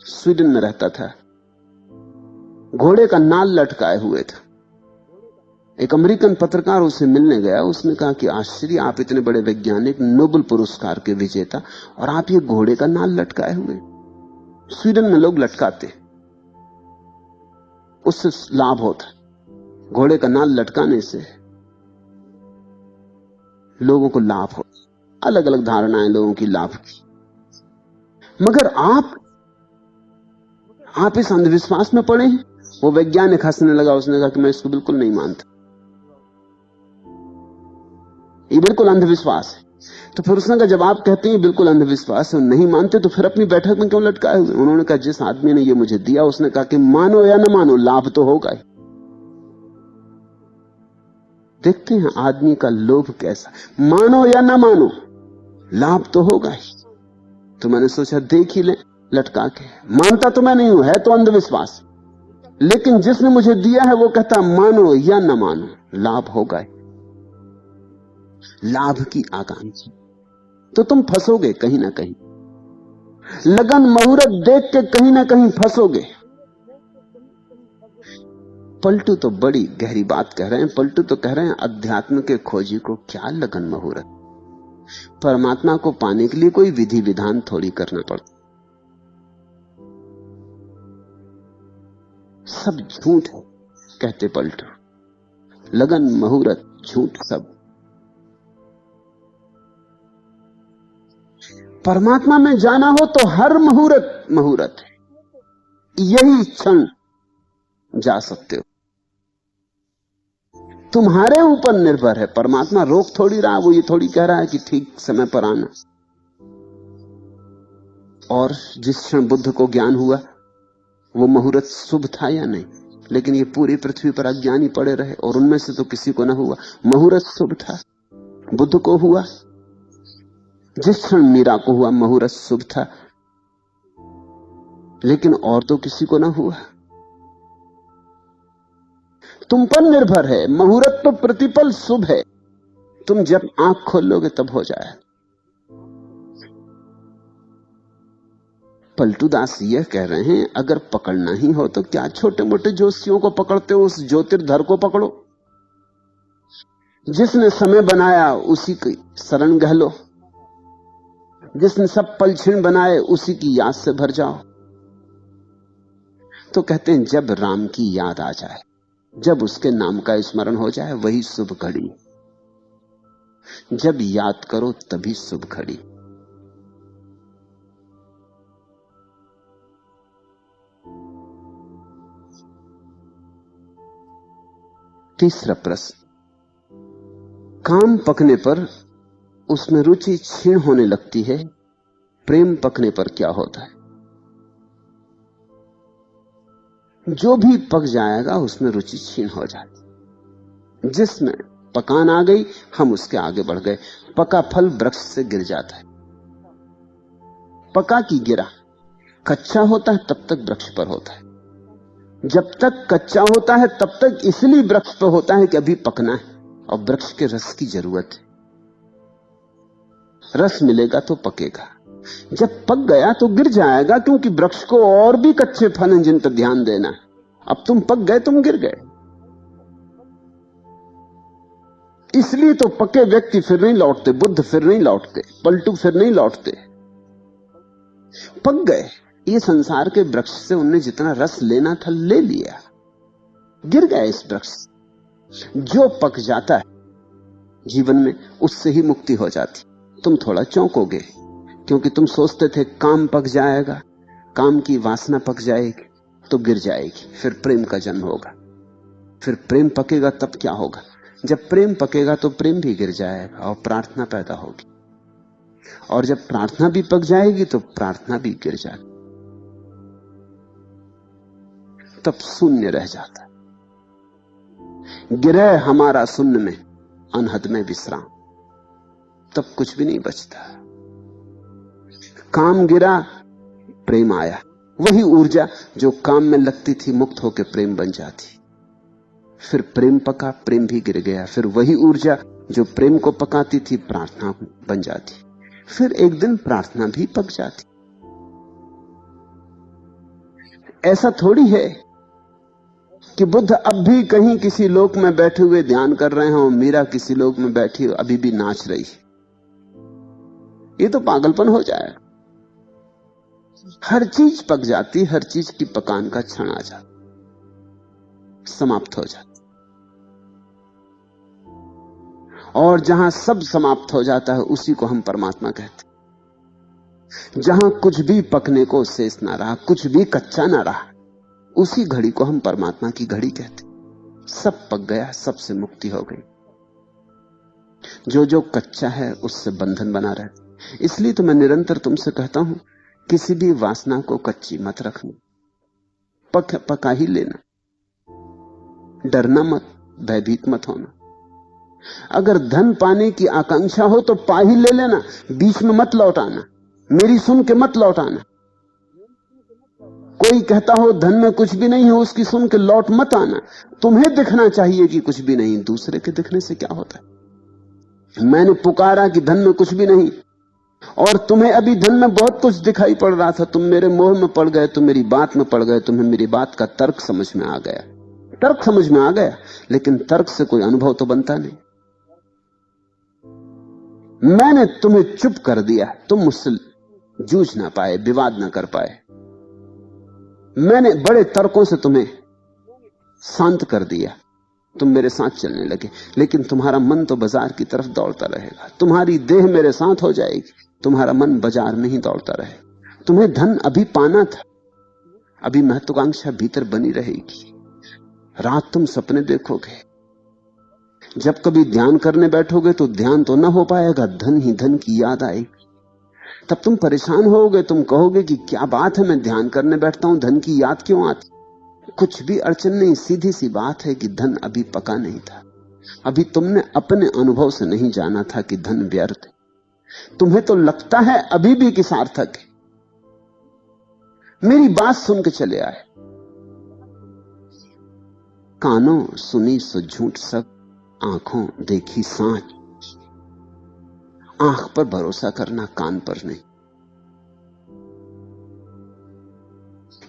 स्वीडन में रहता था, घोड़े का नाल लटकाए हुए था। एक अमेरिकन पत्रकार उसे मिलने गया। उसने कहा कि आश्चर्य, आप इतने बड़े वैज्ञानिक, नोबेल पुरस्कार के विजेता, और आप ये घोड़े का नाल लटकाए हुए। स्वीडन में लोग लटकाते, उससे लाभ होता। घोड़े का नाल लटकाने से लोगों को लाभ होता। अलग अलग धारणाएं लोगों की लाभ की, मगर आप इस अंधविश्वास में पड़े हैं। वो वैज्ञानिक हंसने लगा। उसने कहा कि मैं इसको बिल्कुल नहीं मानता, ये बिल्कुल अंधविश्वास है। तो फिर उसने कहा, जब आप कहते हैं बिल्कुल अंधविश्वास है और नहीं मानते, तो फिर अपनी बैठक में क्यों लटकाए हुए? उन्होंने कहा, जिस आदमी ने ये मुझे दिया, उसने कहा कि मानो या ना मानो, लाभ तो होगा ही। देखते हैं आदमी का लोभ कैसा, मानो या ना मानो, लाभ तो होगा ही। तो मैंने सोचा देख ही ले लटका के। मानता तो मैं नहीं हूं, है तो अंधविश्वास, लेकिन जिसने मुझे दिया है वो कहता मानो या ना मानो, लाभ होगा ही। लाभ की आकांक्षा, तो तुम फंसोगे कहीं ना कहीं। लगन मुहूर्त देख के कहीं ना कहीं फंसोगे। पलटू तो बड़ी गहरी बात कह रहे हैं। पलटू तो कह रहे हैं अध्यात्म के खोजी को क्या लगन मुहूर्त, परमात्मा को पाने के लिए कोई विधि विधान थोड़ी करना पड़ता। सब झूठ है, कहते पलटू। लगन मुहूर्त झूठ सब। परमात्मा में जाना हो तो हर मुहूर्त मुहूर्त है, यही क्षण जा सकते हो। तुम्हारे ऊपर निर्भर है। परमात्मा रोक थोड़ी रहा, वो ये थोड़ी कह रहा है कि ठीक समय पर आना। और जिस क्षण बुद्ध को ज्ञान हुआ वो मुहूर्त शुभ था या नहीं, लेकिन ये पूरी पृथ्वी पर अज्ञानी पड़े रहे और उनमें से तो किसी को ना हुआ। मुहूर्त शुभ था, बुद्ध को हुआ। जिस क्षण मीरा को हुआ मुहूर्त शुभ था, लेकिन और तो किसी को ना हुआ। तुम पर निर्भर है। मुहूर्त तो प्रतिपल शुभ है, तुम जब आंख खोल लोगे तब हो जाए। पलटू दास यह कह रहे हैं, अगर पकड़ना ही हो तो क्या छोटे मोटे जोशियों को पकड़ते हो, उस ज्योतिर्धर को पकड़ो। जिसने समय बनाया उसी की शरण गह लो। जिसने सब पल क्षण बनाए उसी की याद से भर जाओ। तो कहते हैं जब राम की याद आ जाए, जब उसके नाम का स्मरण हो जाए, वही शुभ घड़ी। जब याद करो तभी शुभ घड़ी। तीसरा प्रश्न, काम पकने पर उसमें रुचि क्षीण होने लगती है, प्रेम पकने पर क्या होता है? जो भी पक जाएगा उसमें रुचि क्षीण हो जाती। जिसमें पकान आ गई, हम उसके आगे बढ़ गए। पका फल वृक्ष से गिर जाता है। पका की गिरा, कच्चा होता है तब तक वृक्ष पर होता है। जब तक कच्चा होता है तब तक इसलिए वृक्ष पर होता है कि अभी पकना है, और वृक्ष के रस की जरूरत है। रस मिलेगा तो पकेगा। जब पक गया तो गिर जाएगा, क्योंकि वृक्ष को और भी कच्चे फल हैं जिन पर ध्यान देना है। अब तुम पक गए, तुम गिर गए। इसलिए तो पके व्यक्ति फिर नहीं लौटते, बुद्ध फिर नहीं लौटते, पलटू फिर नहीं लौटते। पक गए। ये संसार के वृक्ष से उनने जितना रस लेना था ले लिया, गिर गए इस वृक्ष। जो पक जाता है जीवन में, उससे ही मुक्ति हो जाती। तुम थोड़ा चौंकोगे, क्योंकि तुम सोचते थे काम पक जाएगा, काम की वासना पक जाएगी तो गिर जाएगी, फिर प्रेम का जन्म होगा। फिर प्रेम पकेगा तब क्या होगा? जब प्रेम पकेगा तो प्रेम भी गिर जाएगा और प्रार्थना पैदा होगी, और जब प्रार्थना भी पक जाएगी तो प्रार्थना भी गिर जाएगी। तब शून्य रह जाता है। गिरे हमारा शून्य में, अनहद में विश्राम। तब कुछ भी नहीं बचता। काम गिरा, प्रेम आया। वही ऊर्जा जो काम में लगती थी मुक्त होकर प्रेम बन जाती। फिर प्रेम पका, प्रेम भी गिर गया। फिर वही ऊर्जा जो प्रेम को पकाती थी प्रार्थना बन जाती। फिर एक दिन प्रार्थना भी पक जाती। ऐसा थोड़ी है कि बुद्ध अब भी कहीं किसी लोक में बैठे हुए ध्यान कर रहे हैं और मीरा किसी लोक में बैठी अभी भी नाच रही है। ये तो पागलपन हो जाए। हर चीज पक जाती, हर चीज की पकान का क्षण आ जाता, समाप्त हो जाती। और जहां सब समाप्त हो जाता है उसी को हम परमात्मा कहते हैं। जहां कुछ भी पकने को शेष ना रहा, कुछ भी कच्चा ना रहा, उसी घड़ी को हम परमात्मा की घड़ी कहते हैं। सब पक गया, सबसे मुक्ति हो गई। जो जो कच्चा है उससे बंधन बना रहता। इसलिए तो मैं निरंतर तुमसे कहता हूं, किसी भी वासना को कच्ची मत रखना, पका ही लेना। डरना मत, भयभीत मत होना। अगर धन पाने की आकांक्षा हो तो पा ही ले लेना, बीच में मत लौटाना, मेरी सुन के मत लौटाना। कोई कहता हो धन में कुछ भी नहीं है, उसकी सुन के लौट मत आना। तुम्हें दिखना चाहिए कि कुछ भी नहीं, दूसरे के दिखने से क्या होता है। मैंने पुकारा कि धन में कुछ भी नहीं, और तुम्हें अभी धन में बहुत कुछ दिखाई पड़ रहा था। तुम मेरे मोह में पड़ गए, तुम मेरी बात में पड़ गए, तुम्हें मेरी बात का तर्क समझ में आ गया। तर्क समझ में आ गया, लेकिन तर्क से कोई अनुभव तो बनता नहीं। मैंने तुम्हें चुप कर दिया, तुम मुझसे जूझ ना पाए, विवाद ना कर पाए। मैंने बड़े तर्कों से तुम्हें शांत कर दिया, तुम मेरे साथ चलने लगे। लेकिन तुम्हारा मन तो बाजार की तरफ दौड़ता रहेगा। तुम्हारी देह मेरे साथ हो जाएगी, तुम्हारा मन बाजार में ही दौड़ता रहेगा। तुम्हें धन अभी पाना था, अभी महत्वाकांक्षा भीतर बनी रहेगी। रात तुम सपने देखोगे, जब कभी ध्यान करने बैठोगे तो ध्यान तो ना हो पाएगा, धन ही धन की याद आएगी। तब तुम परेशान होगे, तुम कहोगे कि क्या बात है, मैं ध्यान करने बैठता हूं, धन की याद क्यों आती। कुछ भी अड़चन नहीं, सीधी सी बात है कि धन अभी पका नहीं था। अभी तुमने अपने अनुभव से नहीं जाना था कि धन व्यर्थ है। तुम्हें तो लगता है अभी भी कि सार्थक है। मेरी बात सुन के चले आए। कानों सुनी सो झूठ सब, आंखों देखी सांच। आंख पर भरोसा करना, कान पर नहीं।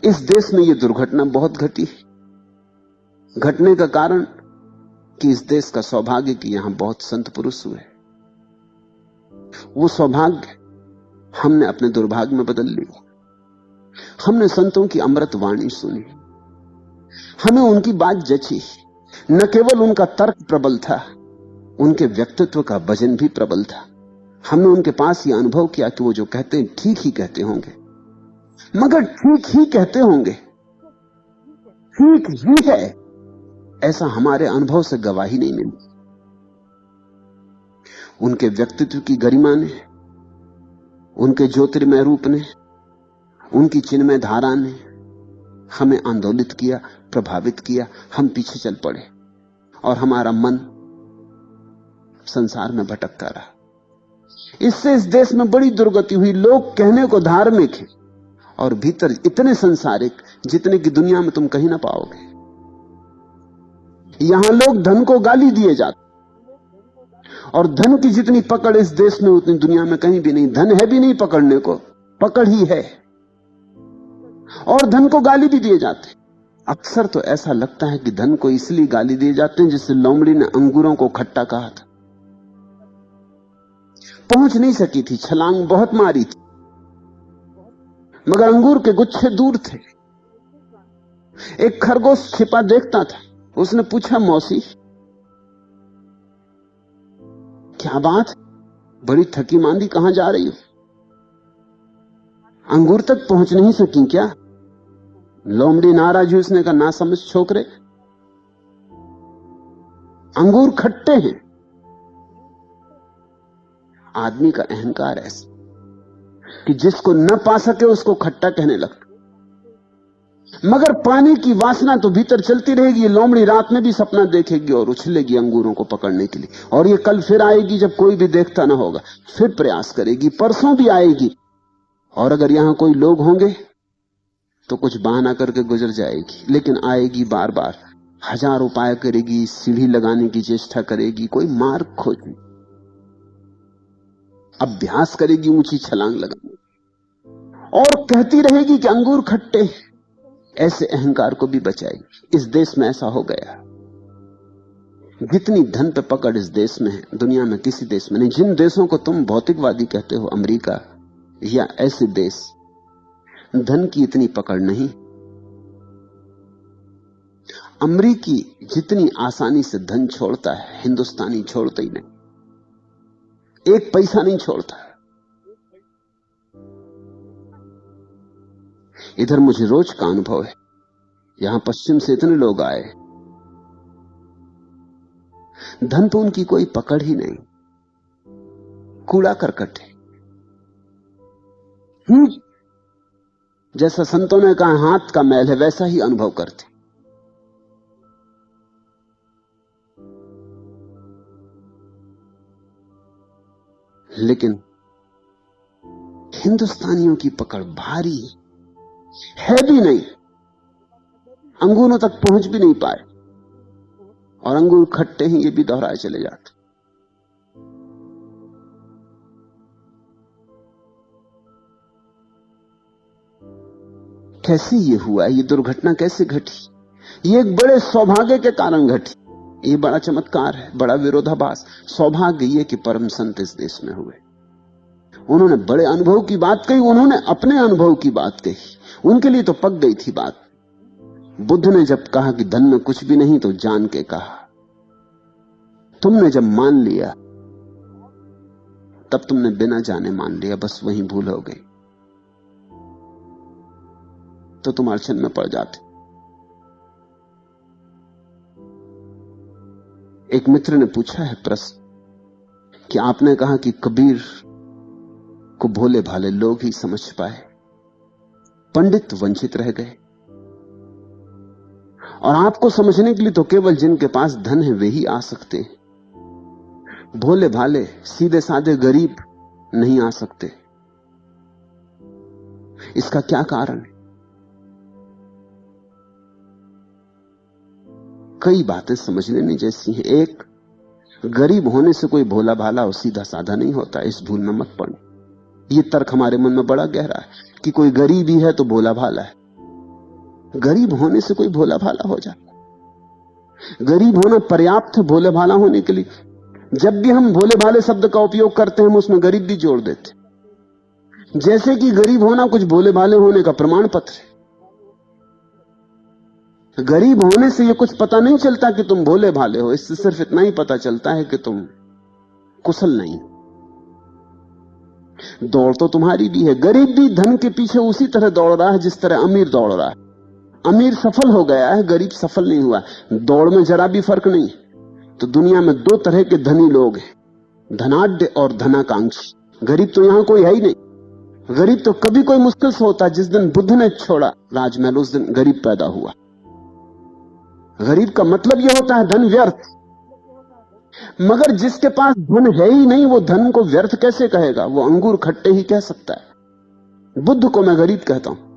इस देश में यह दुर्घटना बहुत घटी है। घटने का कारण कि इस देश का सौभाग्य कि यहां बहुत संत पुरुष हुए। वो सौभाग्य हमने अपने दुर्भाग्य में बदल लिया। हमने संतों की अमृत वाणी सुनी, हमें उनकी बात जची। न केवल उनका तर्क प्रबल था, उनके व्यक्तित्व का वजन भी प्रबल था। हमने उनके पास यह अनुभव किया कि वो जो कहते हैं ठीक ही कहते होंगे, मगर ठीक ही कहते होंगे, ठीक ही है, ऐसा हमारे अनुभव से गवाही नहीं मिली। उनके व्यक्तित्व की गरिमा ने, उनके ज्योतिर्मय रूप ने, उनकी चिन्मय धारा ने हमें आंदोलित किया, प्रभावित किया। हम पीछे चल पड़े और हमारा मन संसार में भटकता रहा। इससे इस देश में बड़ी दुर्गति हुई। लोग कहने को धार्मिक हैं और भीतर इतने संसारिक जितने की दुनिया में तुम कहीं ना पाओगे। यहां लोग धन को गाली दिए जाते, और धन की जितनी पकड़ इस देश में उतनी दुनिया में कहीं भी नहीं। धन है भी नहीं पकड़ने को, पकड़ ही है, और धन को गाली भी दिए जाते। अक्सर तो ऐसा लगता है कि धन को इसलिए गाली दिए जाते हैं जैसे लोमड़ी ने अंगूरों को खट्टा कहा था। पहुंच नहीं सकी थी, छलांग बहुत मारी थी, मगर अंगूर के गुच्छे दूर थे। एक खरगोश छिपा देखता था। उसने पूछा, मौसी क्या बात, बड़ी थकी मांदी कहां जा रही हो? अंगूर तक पहुंच नहीं सकी क्या? लोमड़ी नाराज हुई। उसने कहा, ना समझ छोकरे, अंगूर खट्टे हैं। आदमी का अहंकार ऐसा कि जिसको न पा सके उसको खट्टा कहने लगता। मगर पाने की वासना तो भीतर चलती रहेगी। लोमड़ी रात में भी सपना देखेगी और उछलेगी अंगूरों को पकड़ने के लिए, और ये कल फिर आएगी जब कोई भी देखता ना होगा, फिर प्रयास करेगी, परसों भी आएगी, और अगर यहां कोई लोग होंगे तो कुछ बहाना करके गुजर जाएगी, लेकिन आएगी बार बार। हजार उपाय करेगी, सीढ़ी लगाने की चेष्टा करेगी, कोई मार्ग खोजेगी, अभ्यास करेगी ऊंची छलांग लगाने, और कहती रहेगी कि अंगूर खट्टे। ऐसे अहंकार को भी बचाएगी। इस देश में ऐसा हो गया। जितनी धन पे पकड़ इस देश में है, दुनिया में किसी देश में नहीं। जिन देशों को तुम भौतिकवादी कहते हो, अमेरिका या ऐसे देश, धन की इतनी पकड़ नहीं। अमरीकी जितनी आसानी से धन छोड़ता है, हिंदुस्तानी छोड़ता ही नहीं, एक पैसा नहीं छोड़ता। इधर मुझे रोज का अनुभव है, यहां पश्चिम से इतने लोग आए, धन तो उनकी कोई पकड़ ही नहीं, कूड़ा करकट है। जैसा संतों ने कहा हाथ का मैल है, वैसा ही अनुभव करते। लेकिन हिंदुस्तानियों की पकड़ भारी है भी नहीं, अंगूरों तक पहुंच भी नहीं पाए, और अंगूर खट्टे हैं ये भी दोहराए चले जाते। कैसे ये हुआ, ये दुर्घटना कैसे घटी? ये एक बड़े सौभाग्य के कारण घटी। ये बड़ा चमत्कार है, बड़ा विरोधाभास। सौभाग्य ये कि परम संत इस देश में हुए, उन्होंने बड़े अनुभव की बात कही, उन्होंने अपने अनुभव की बात कही, उनके लिए तो पक गई थी बात। बुद्ध ने जब कहा कि धन में कुछ भी नहीं, तो जान के कहा। तुमने जब मान लिया, तब तुमने बिना जाने मान लिया, बस वहीं भूल हो गई, तो तुम अड़चन में पड़ जाते। एक मित्र ने पूछा है प्रश्न कि आपने कहा कि कबीर को भोले भाले लोग ही समझ पाए, पंडित वंचित रह गए, और आपको समझने के लिए तो केवल जिनके पास धन है वे ही आ सकते हैं। भोले भाले सीधे साधे गरीब नहीं आ सकते। इसका क्या कारण है? कई बातें समझ लेने जैसी हैं। एक, गरीब होने से कोई भोला भाला और सीधा साधा नहीं होता, इस भूल में मत पड़ो। ये तर्क हमारे मन में बड़ा गहरा है कि कोई गरीब ही है तो भोला भाला है। गरीब होने से कोई भोला भाला हो जाता? गरीब होना पर्याप्त है भोले भाला होने के लिए। जब भी हम भोले भाले शब्द का उपयोग करते हैं, हम उसमें गरीब भी जोड़ देते, जैसे कि गरीब होना कुछ भोले भाले होने का प्रमाण पत्र है। गरीब होने से यह कुछ पता नहीं चलता कि तुम भोले भाले हो, इससे सिर्फ इतना ही पता चलता है कि तुम कुशल नहीं। दौड़ तो तुम्हारी भी है। गरीब भी धन के पीछे उसी तरह दौड़ रहा है जिस तरह अमीर दौड़ रहा है। अमीर सफल हो गया है, गरीब सफल नहीं हुआ। दौड़ में जरा भी फर्क नहीं। तो दुनिया में दो तरह के धनी लोग हैं, धनाढ्य और धनाकांक्षी। गरीब तो यहां कोई है ही नहीं। गरीब तो कभी कोई मुश्किल से होता। जिस दिन बुद्ध ने छोड़ा राजमहल, उस दिन गरीब पैदा हुआ। गरीब का मतलब यह होता है धन व्यर्थ। मगर जिसके पास धन है ही नहीं, वो धन को व्यर्थ कैसे कहेगा? वो अंगूर खट्टे ही कह सकता है। बुद्ध को मैं गरीब कहता हूं।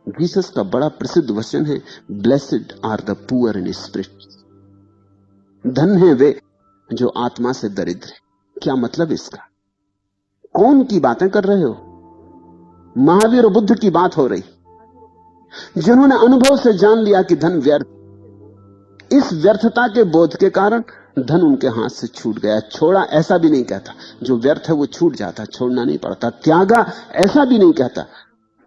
जीसस का बड़ा प्रसिद्ध वचन है, blessed are the poor in spirit. धन है वे जो आत्मा से दरिद्र है। क्या मतलब इसका? कौन की बातें कर रहे हो? महावीर और बुद्ध की बात हो रही, जिन्होंने अनुभव से जान लिया कि धन व्यर्थ। इस व्यर्थता के बोध के कारण धन उनके हाथ से छूट गया। छोड़ा ऐसा भी नहीं कहता, जो व्यर्थ है वो छूट जाता, छोड़ना नहीं पड़ता। त्यागा ऐसा भी नहीं कहता।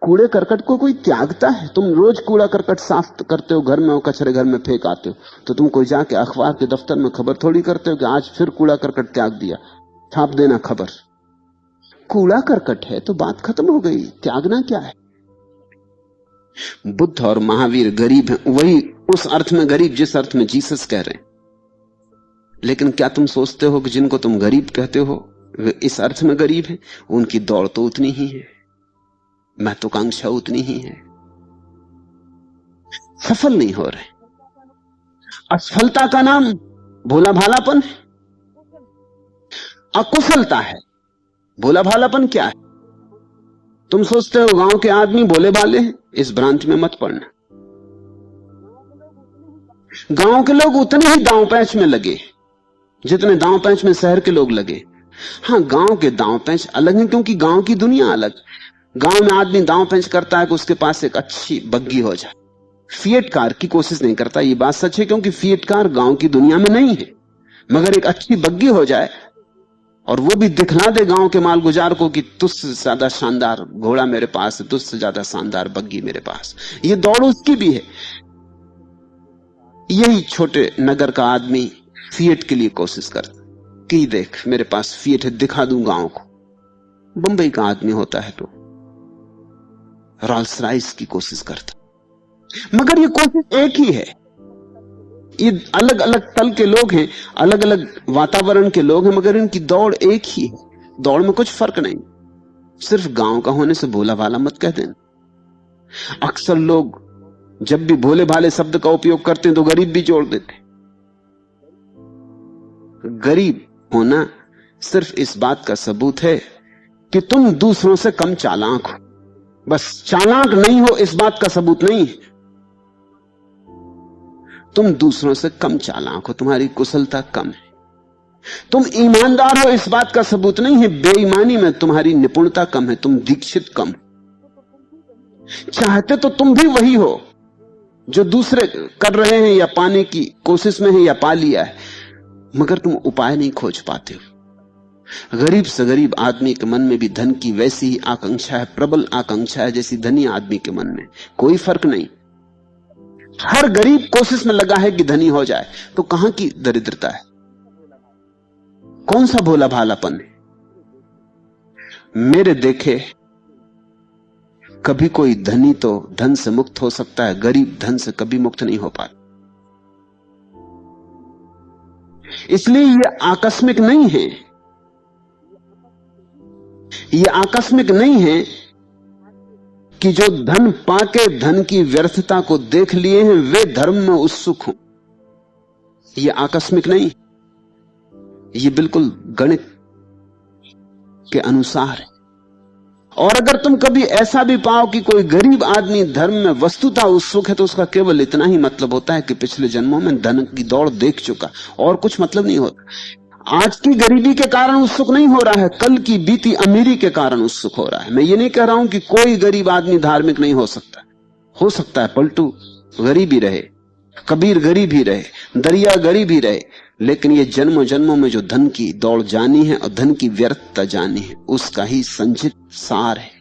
कूड़े करकट को कोई त्यागता है? तुम रोज कूड़ा करकट साफ करते हो घर में, और कचरे घर में फेंक आते हो, तो तुम कोई जाके अखबार के दफ्तर में खबर थोड़ी करते हो कि आज फिर कूड़ा करकट त्याग दिया, छाप देना खबर। कूड़ा करकट है तो बात खत्म हो गई, त्यागना क्या है? बुद्ध और महावीर गरीब हैं, वही उस अर्थ में गरीब जिस अर्थ में जीसस कह रहे हैं। लेकिन क्या तुम सोचते हो कि जिनको तुम गरीब कहते हो वे इस अर्थ में गरीब हैं? उनकी दौड़ तो उतनी ही है, महत्वाकांक्षा उतनी ही है, सफल नहीं हो रहे। असफलता का नाम भोला भालापन है, अकुशलता है। भोला भालापन क्या है? तुम सोचते हो गांव के आदमी भोले भाले हैं, इस भ्रांति में मत पड़ना। गांव के लोग उतने ही दांव पैंच में लगे जितने दांव पैंच में शहर के लोग लगे। हां, गांव के दांव पैंच अलग हैं, क्योंकि गांव की दुनिया अलग। गांव में आदमी दांव पेंच करता है कि उसके पास एक अच्छी बग्गी हो जाए। फिएट कार की कोशिश नहीं करता। ये बात सच है, क्योंकि फिएट कार गांव की दुनिया में नहीं है। मगर एक अच्छी बग्गी हो जाए और वो भी दिखला दे गांव के मालगुजार को कि तुझसे ज्यादा शानदार घोड़ा मेरे पास है, तुझसे ज्यादा शानदार बग्गी मेरे पास। ये दौड़ उसकी भी है। यही छोटे नगर का आदमी फिएट के लिए कोशिश करता कि देख मेरे पास फिएट है, दिखा दूं गांव को। बंबई का आदमी होता है तो रॉल्स रॉयस की कोशिश करता। मगर ये कोशिश एक ही है। ये अलग अलग तल के लोग हैं, अलग अलग वातावरण के लोग हैं, मगर इनकी दौड़ एक ही है। दौड़ में कुछ फर्क नहीं। सिर्फ गांव का होने से भोला भाला मत कह देना। अक्सर लोग जब भी भोले भाले शब्द का उपयोग करते हैं तो गरीब भी जोड़ देते हैं। गरीब होना सिर्फ इस बात का सबूत है कि तुम दूसरों से कम चालाक हो। बस चालाक नहीं हो इस बात का सबूत नहीं है। तुम दूसरों से कम चालाक हो, तुम्हारी कुशलता कम है। तुम ईमानदार हो इस बात का सबूत नहीं है। बेईमानी में तुम्हारी निपुणता कम है, तुम दीक्षित कम। चाहते तो तुम भी वही हो जो दूसरे कर रहे हैं या पाने की कोशिश में है या पा लिया है, मगर तुम उपाय नहीं खोज पाते हो। गरीब से गरीब आदमी के मन में भी धन की वैसी ही आकांक्षा है, प्रबल आकांक्षा है जैसी धनी आदमी के मन में। कोई फर्क नहीं। हर गरीब कोशिश में लगा है कि धनी हो जाए। तो कहां की दरिद्रता है? कौन सा भोला भालापन है? मेरे देखे कभी कोई धनी तो धन से मुक्त हो सकता है, गरीब धन से कभी मुक्त नहीं हो पाता। इसलिए यह आकस्मिक नहीं है। यह आकस्मिक नहीं है कि जो धन पाके धन की व्यर्थता को देख लिए हैं वे धर्म में उत्सुक हों। यह आकस्मिक नहीं, यह बिल्कुल गणित के अनुसार है। और अगर तुम कभी ऐसा भी पाओ कि कोई गरीब आदमी धर्म में वस्तुतः उत्सुक है तो उसका केवल इतना ही मतलब होता है कि पिछले जन्मों में धन की दौड़ देख चुका, और कुछ मतलब नहीं होता। आज की गरीबी के कारण उत्सुक नहीं हो रहा है, कल की बीती अमीरी के कारण उत्सुक हो रहा है। मैं ये नहीं कह रहा हूं कि कोई गरीब आदमी धार्मिक नहीं हो सकता है पलटू गरीब ही रहे, कबीर गरीब ही रहे, दरिया गरीब ही रहे, लेकिन ये जन्मों जन्मों में जो धन की दौड़ जानी है और धन की व्यर्थता जानी है उसका ही संचित सार है।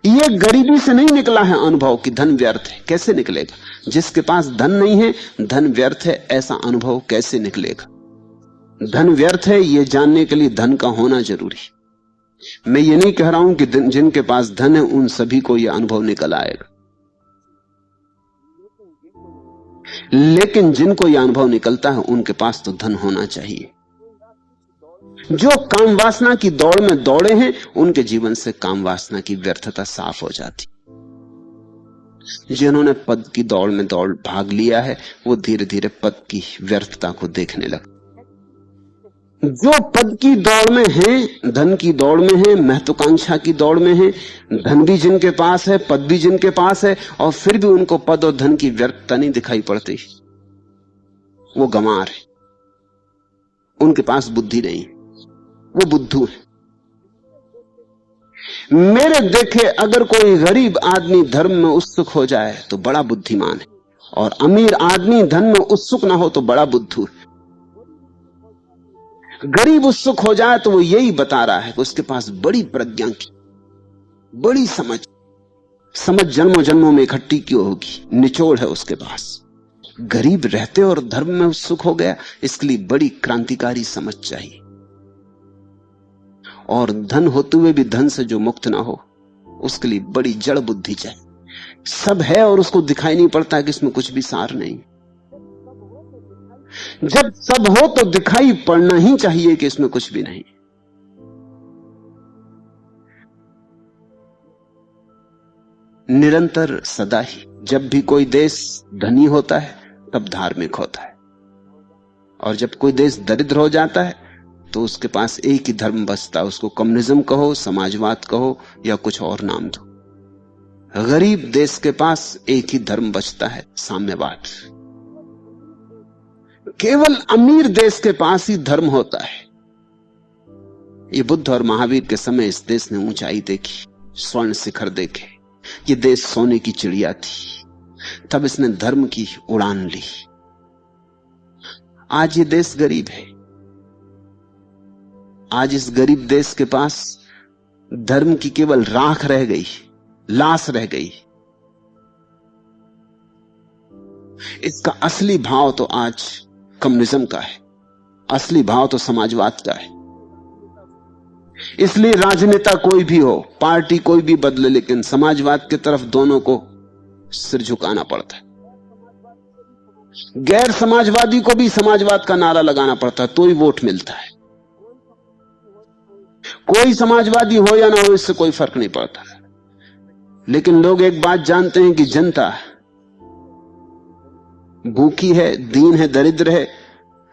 ये गरीबी से नहीं निकला है अनुभव कि धन व्यर्थ है। कैसे निकलेगा? जिसके पास धन नहीं है, धन व्यर्थ है, ऐसा अनुभव कैसे निकलेगा? धन व्यर्थ है ये जानने के लिए धन का होना जरूरी। मैं ये नहीं कह रहा हूं कि जिनके पास धन है उन सभी को यह अनुभव निकल आएगा, लेकिन जिनको यह अनुभव निकलता है उनके पास तो धन होना चाहिए। जो काम वासना की दौड़ में दौड़े हैं उनके जीवन से काम वासना की व्यर्थता साफ हो जाती। जिन्होंने पद की दौड़ में दौड़ भाग लिया है वो धीरे धीरे पद की व्यर्थता को देखने लगते। जो पद की दौड़ में है, धन की दौड़ में है, महत्वाकांक्षा की दौड़ में है, धन भी जिनके पास है, पद भी जिनके पास है, और फिर भी उनको पद और धन की व्यर्थता नहीं दिखाई पड़ती, वो गंवार है। उनके पास बुद्धि नहीं, वो बुद्धू है। मेरे देखे अगर कोई गरीब आदमी धर्म में उत्सुक हो जाए तो बड़ा बुद्धिमान है, और अमीर आदमी धन में उत्सुक ना हो तो बड़ा बुद्धू है। गरीब उत्सुक हो जाए तो वो यही बता रहा है कि उसके पास बड़ी प्रज्ञा की, बड़ी समझ जन्मों जन्मों में इकट्ठी क्यों होगी, निचोड़ है उसके पास। गरीब रहते और धर्म में उत्सुक हो गया, इसके लिए बड़ी क्रांतिकारी समझ चाहिए। और धन होते हुए भी धन से जो मुक्त ना हो उसके लिए बड़ी जड़ बुद्धि चाहिए। सब है और उसको दिखाई नहीं पड़ता कि इसमें कुछ भी सार नहीं। जब सब हो तो दिखाई पड़ना ही चाहिए कि इसमें कुछ भी नहीं। निरंतर सदा ही जब भी कोई देश धनी होता है तब धार्मिक होता है, और जब कोई देश दरिद्र हो जाता है तो उसके पास एक ही धर्म बचता है, उसको कम्युनिज्म कहो, समाजवाद कहो या कुछ और नाम दो। गरीब देश के पास एक ही धर्म बचता है, साम्यवाद। केवल अमीर देश के पास ही धर्म होता है। ये बुद्ध और महावीर के समय इस देश ने ऊंचाई देखी। स्वर्ण शिखर देखे। ये देश सोने की चिड़िया थी, तब इसने धर्म की उड़ान ली। आज ये देश गरीब है। आज इस गरीब देश के पास धर्म की केवल राख रह गई, लाश रह गई। इसका असली भाव तो आज कम्युनिज्म का है, असली भाव तो समाजवाद का है। इसलिए राजनेता कोई भी हो, पार्टी कोई भी बदले, लेकिन समाजवाद की तरफ दोनों को सिर झुकाना पड़ता है। गैर समाजवादी को भी समाजवाद का नारा लगाना पड़ता है, तो ही वोट मिलता है। कोई समाजवादी हो या ना हो, इससे कोई फर्क नहीं पड़ता। लेकिन लोग एक बात जानते हैं कि जनता भूखी है, दीन है, दरिद्र है,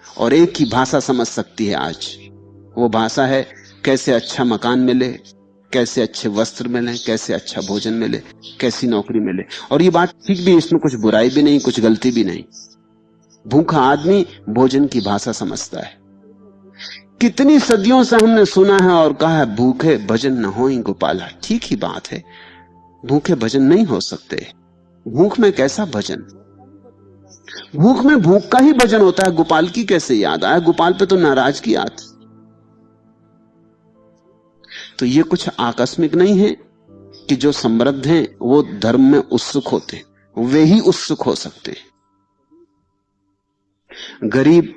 और एक ही भाषा समझ सकती है आज। वो भाषा है कैसे अच्छा मकान मिले, कैसे अच्छे वस्त्र मिले, कैसे अच्छा भोजन मिले, कैसी नौकरी मिले। और ये बात ठीक भी, इसमें कुछ बुराई भी नहीं, कुछ गलती भी नहीं। भूखा आदमी भोजन की भाषा समझता है। कितनी सदियों से हमने सुना है और कहा है, भूखे भजन न होई गोपाला। ठीक ही बात है, भूखे भजन नहीं हो सकते। भूख में कैसा भजन? भूख में भूख का ही भजन होता है। गोपाल की कैसे याद आया? गोपाल पे तो नाराजगी आती। तो ये कुछ आकस्मिक नहीं है कि जो समृद्ध हैं वो धर्म में उत्सुक होते हैं, वे ही उत्सुक हो सकते हैं। गरीब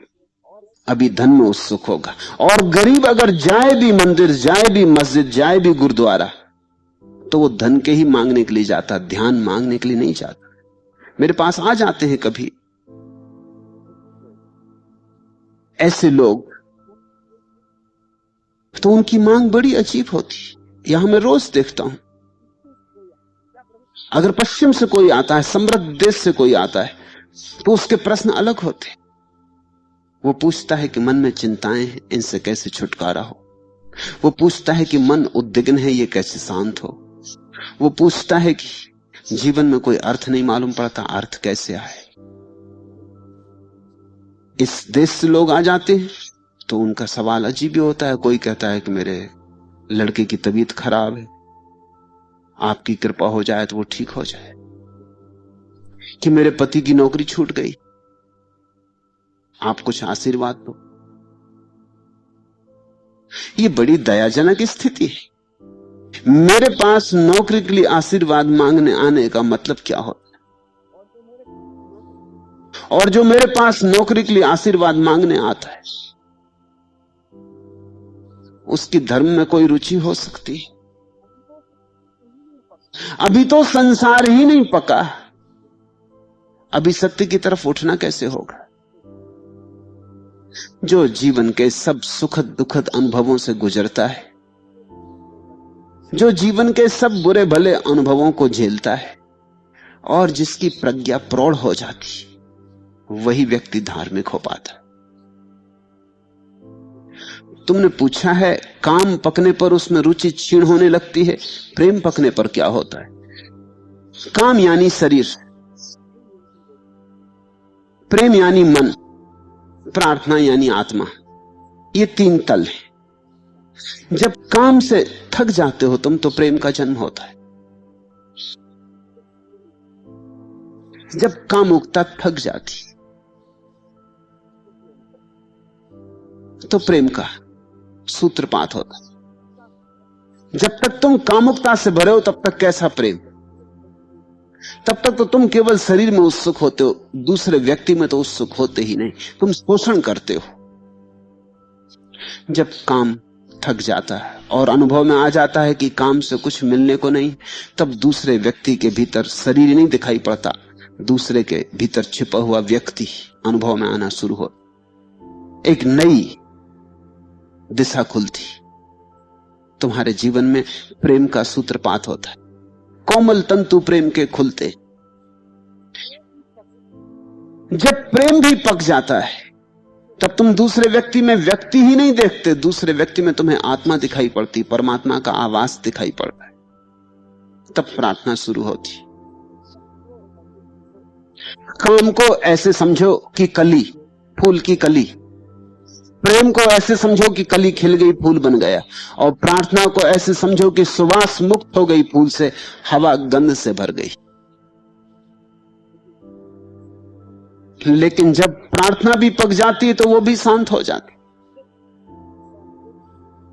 अभी धन में उत्सुक होगा, और गरीब अगर जाए भी मंदिर, जाए भी मस्जिद, जाए भी गुरुद्वारा, तो वो धन के ही मांगने के लिए जाता, ध्यान मांगने के लिए नहीं जाता। मेरे पास आ जाते हैं कभी ऐसे लोग, तो उनकी मांग बड़ी अजीब होती। यहां मैं रोज देखता हूं, अगर पश्चिम से कोई आता है, समृद्ध देश से कोई आता है, तो उसके प्रश्न अलग होते। वो पूछता है कि मन में चिंताएं हैं, इनसे कैसे छुटकारा हो। वो पूछता है कि मन उद्विग्न है, ये कैसे शांत हो। वो पूछता है कि जीवन में कोई अर्थ नहीं मालूम पड़ता, अर्थ कैसे आए। इस देश से लोग आ जाते हैं तो उनका सवाल अजीब ही होता है। कोई कहता है कि मेरे लड़के की तबीयत खराब है, आपकी कृपा हो जाए तो वो ठीक हो जाए। कि मेरे पति की नौकरी छूट गई, आप कुछ आशीर्वाद दो। ये बड़ी दयाजनक स्थिति है। मेरे पास नौकरी के लिए आशीर्वाद मांगने आने का मतलब क्या होता है? और जो मेरे पास नौकरी के लिए आशीर्वाद मांगने आता है, उसकी धर्म में कोई रुचि हो सकती है? अभी तो संसार ही नहीं पका, अभी सत्य की तरफ उठना कैसे होगा? जो जीवन के सब सुखद दुखद अनुभवों से गुजरता है, जो जीवन के सब बुरे भले अनुभवों को झेलता है, और जिसकी प्रज्ञा प्रौढ़ हो जाती, वही व्यक्ति धार्मिक हो पाता। तुमने पूछा है, काम पकने पर उसमें रुचि क्षीण होने लगती है, प्रेम पकने पर क्या होता है? काम यानी शरीर, प्रेम यानी मन, प्रार्थना यानी आत्मा। ये तीन तल हैं। जब काम से थक जाते हो तुम, तो प्रेम का जन्म होता है। जब कामुकता थक जाती, तो प्रेम का सूत्रपात होता। जब तक तुम कामुकता से भरे हो, तब तक कैसा प्रेम? तब तक तो तुम केवल शरीर में उत्सुक होते हो, दूसरे व्यक्ति में तो उत्सुक होते ही नहीं, तुम शोषण करते हो। जब काम थक जाता है और अनुभव में आ जाता है कि काम से कुछ मिलने को नहीं, तब दूसरे व्यक्ति के भीतर शरीर नहीं दिखाई पड़ता, दूसरे के भीतर छिपा हुआ व्यक्ति अनुभव में आना शुरू हो। एक नई दिशा खुलती, तुम्हारे जीवन में प्रेम का सूत्रपात होता है। कोमल तंतु प्रेम के खुलते। जब प्रेम भी पक जाता है, तब तुम दूसरे व्यक्ति में व्यक्ति ही नहीं देखते, दूसरे व्यक्ति में तुम्हें आत्मा दिखाई पड़ती, परमात्मा का आवास दिखाई पड़ता है। तब प्रार्थना शुरू होती। काम को ऐसे समझो कि कली, फूल की कली। प्रेम को ऐसे समझो कि कली खिल गई, फूल बन गया, और प्रार्थना को ऐसे समझो कि सुवास मुक्त हो गई फूल से, हवा गंध से भर गई। लेकिन जब प्रार्थना भी पक जाती है तो वो भी शांत हो जाती।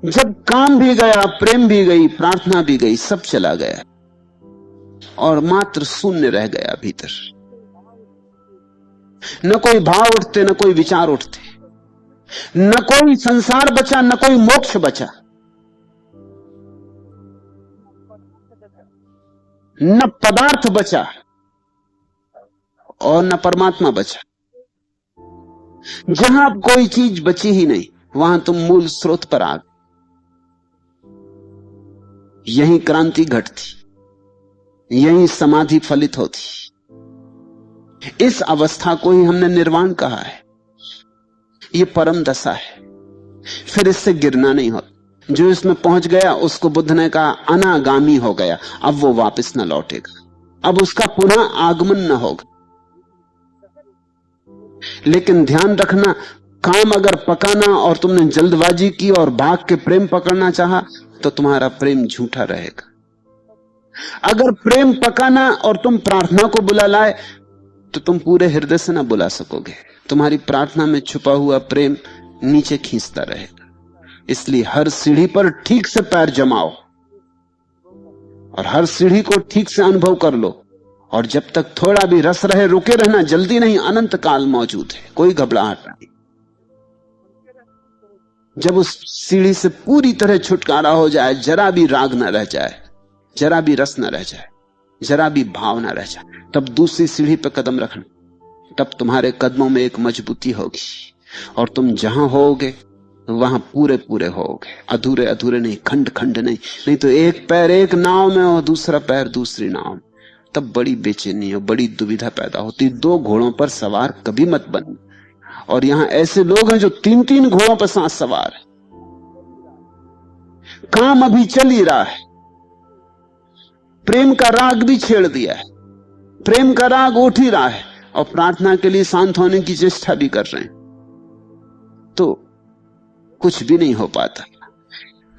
जब काम भी गया, प्रेम भी गई, प्रार्थना भी गई, सब चला गया और मात्र शून्य रह गया भीतर। न कोई भाव उठते, न कोई विचार उठते, न कोई संसार बचा, न कोई मोक्ष बचा, न पदार्थ बचा और न परमात्मा बचा। जहां कोई चीज बची ही नहीं, वहां तुम मूल स्रोत पर आ गए। यही क्रांति घटती, यही समाधि फलित होती। इस अवस्था को ही हमने निर्वाण कहा है। यह परम दशा है, फिर इससे गिरना नहीं होता। जो इसमें पहुंच गया उसको बुद्ध ने कहा अनागामी हो गया, अब वो वापस न लौटेगा, अब उसका पुनः आगमन न होगा। लेकिन ध्यान रखना, काम अगर पकाना और तुमने जल्दबाजी की और भाग के प्रेम पकड़ना चाहा तो तुम्हारा प्रेम झूठा रहेगा। अगर प्रेम पकाना और तुम प्रार्थना को बुला लाए तो तुम पूरे हृदय से ना बुला सकोगे। तुम्हारी प्रार्थना में छुपा हुआ प्रेम नीचे खींचता रहेगा। इसलिए हर सीढ़ी पर ठीक से पैर जमाओ और हर सीढ़ी को ठीक से अनुभव कर लो। और जब तक थोड़ा भी रस रहे रुके रहना, जल्दी नहीं, अनंत काल मौजूद है, कोई घबराहट नहीं। जब उस सीढ़ी से पूरी तरह छुटकारा हो जाए, जरा भी राग न रह जाए, जरा भी रस न रह जाए, जरा भी भाव न रह जाए, तब दूसरी सीढ़ी पर कदम रखना। तब तुम्हारे कदमों में एक मजबूती होगी और तुम जहां होगे वहां पूरे पूरे होगे, अधूरे अधूरे नहीं, खंड खंड नहीं। नहीं तो एक पैर एक नाव में और दूसरा पैर दूसरी नाव में, तब बड़ी बेचैनी और बड़ी दुविधा पैदा होती। दो घोड़ों पर सवार कभी मत बन। और यहां ऐसे लोग हैं जो तीन तीन घोड़ों पर साथ सवार है। काम अभी चल ही रहा है, प्रेम का राग भी छेड़ दिया है, प्रेम का राग उठ ही रहा है और प्रार्थना के लिए शांत होने की चेष्टा भी कर रहे हैं, तो कुछ भी नहीं हो पाता।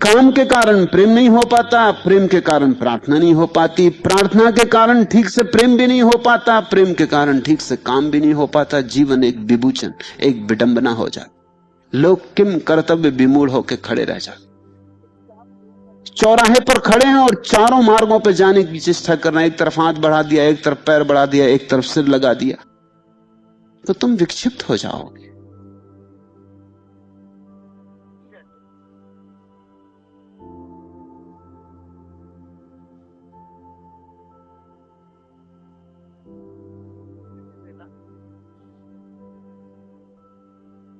काम के कारण प्रेम नहीं हो पाता, प्रेम के कारण प्रार्थना नहीं हो पाती, प्रार्थना के कारण ठीक से प्रेम भी नहीं हो पाता, प्रेम के कारण ठीक से काम भी नहीं हो पाता। जीवन एक विभूचन, एक विडंबना हो जाती। लोग किम कर्तव्य विमूढ़ होकर खड़े रह जाते, चौराहे पर खड़े हैं और चारों मार्गों पर जाने की चेष्टा कर रहे हैं। एक तरफ हाथ बढ़ा दिया, एक तरफ पैर बढ़ा दिया, एक तरफ सिर लगा दिया, तो तुम विक्षिप्त हो जाओगे।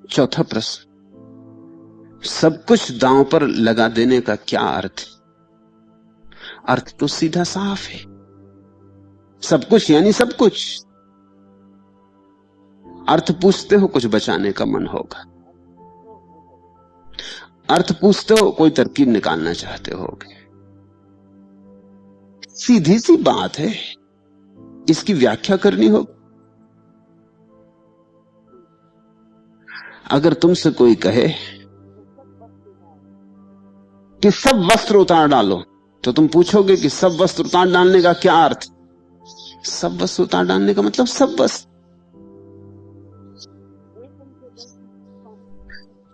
चौथा प्रश्न, सब कुछ दांव पर लगा देने का क्या अर्थ है? अर्थ तो सीधा साफ है, सब कुछ यानी सब कुछ। अर्थ पूछते हो कुछ बचाने का मन होगा, अर्थ पूछते हो कोई तरकीब निकालना चाहते होगे। सीधी सी बात है, इसकी व्याख्या करनी होगी। अगर तुमसे कोई कहे कि सब वस्त्र उतार डालो, तो तुम पूछोगे कि सब वस्त्र उतार डालने का क्या अर्थ? सब वस्त्र उतार डालने का मतलब सब वस्त्र।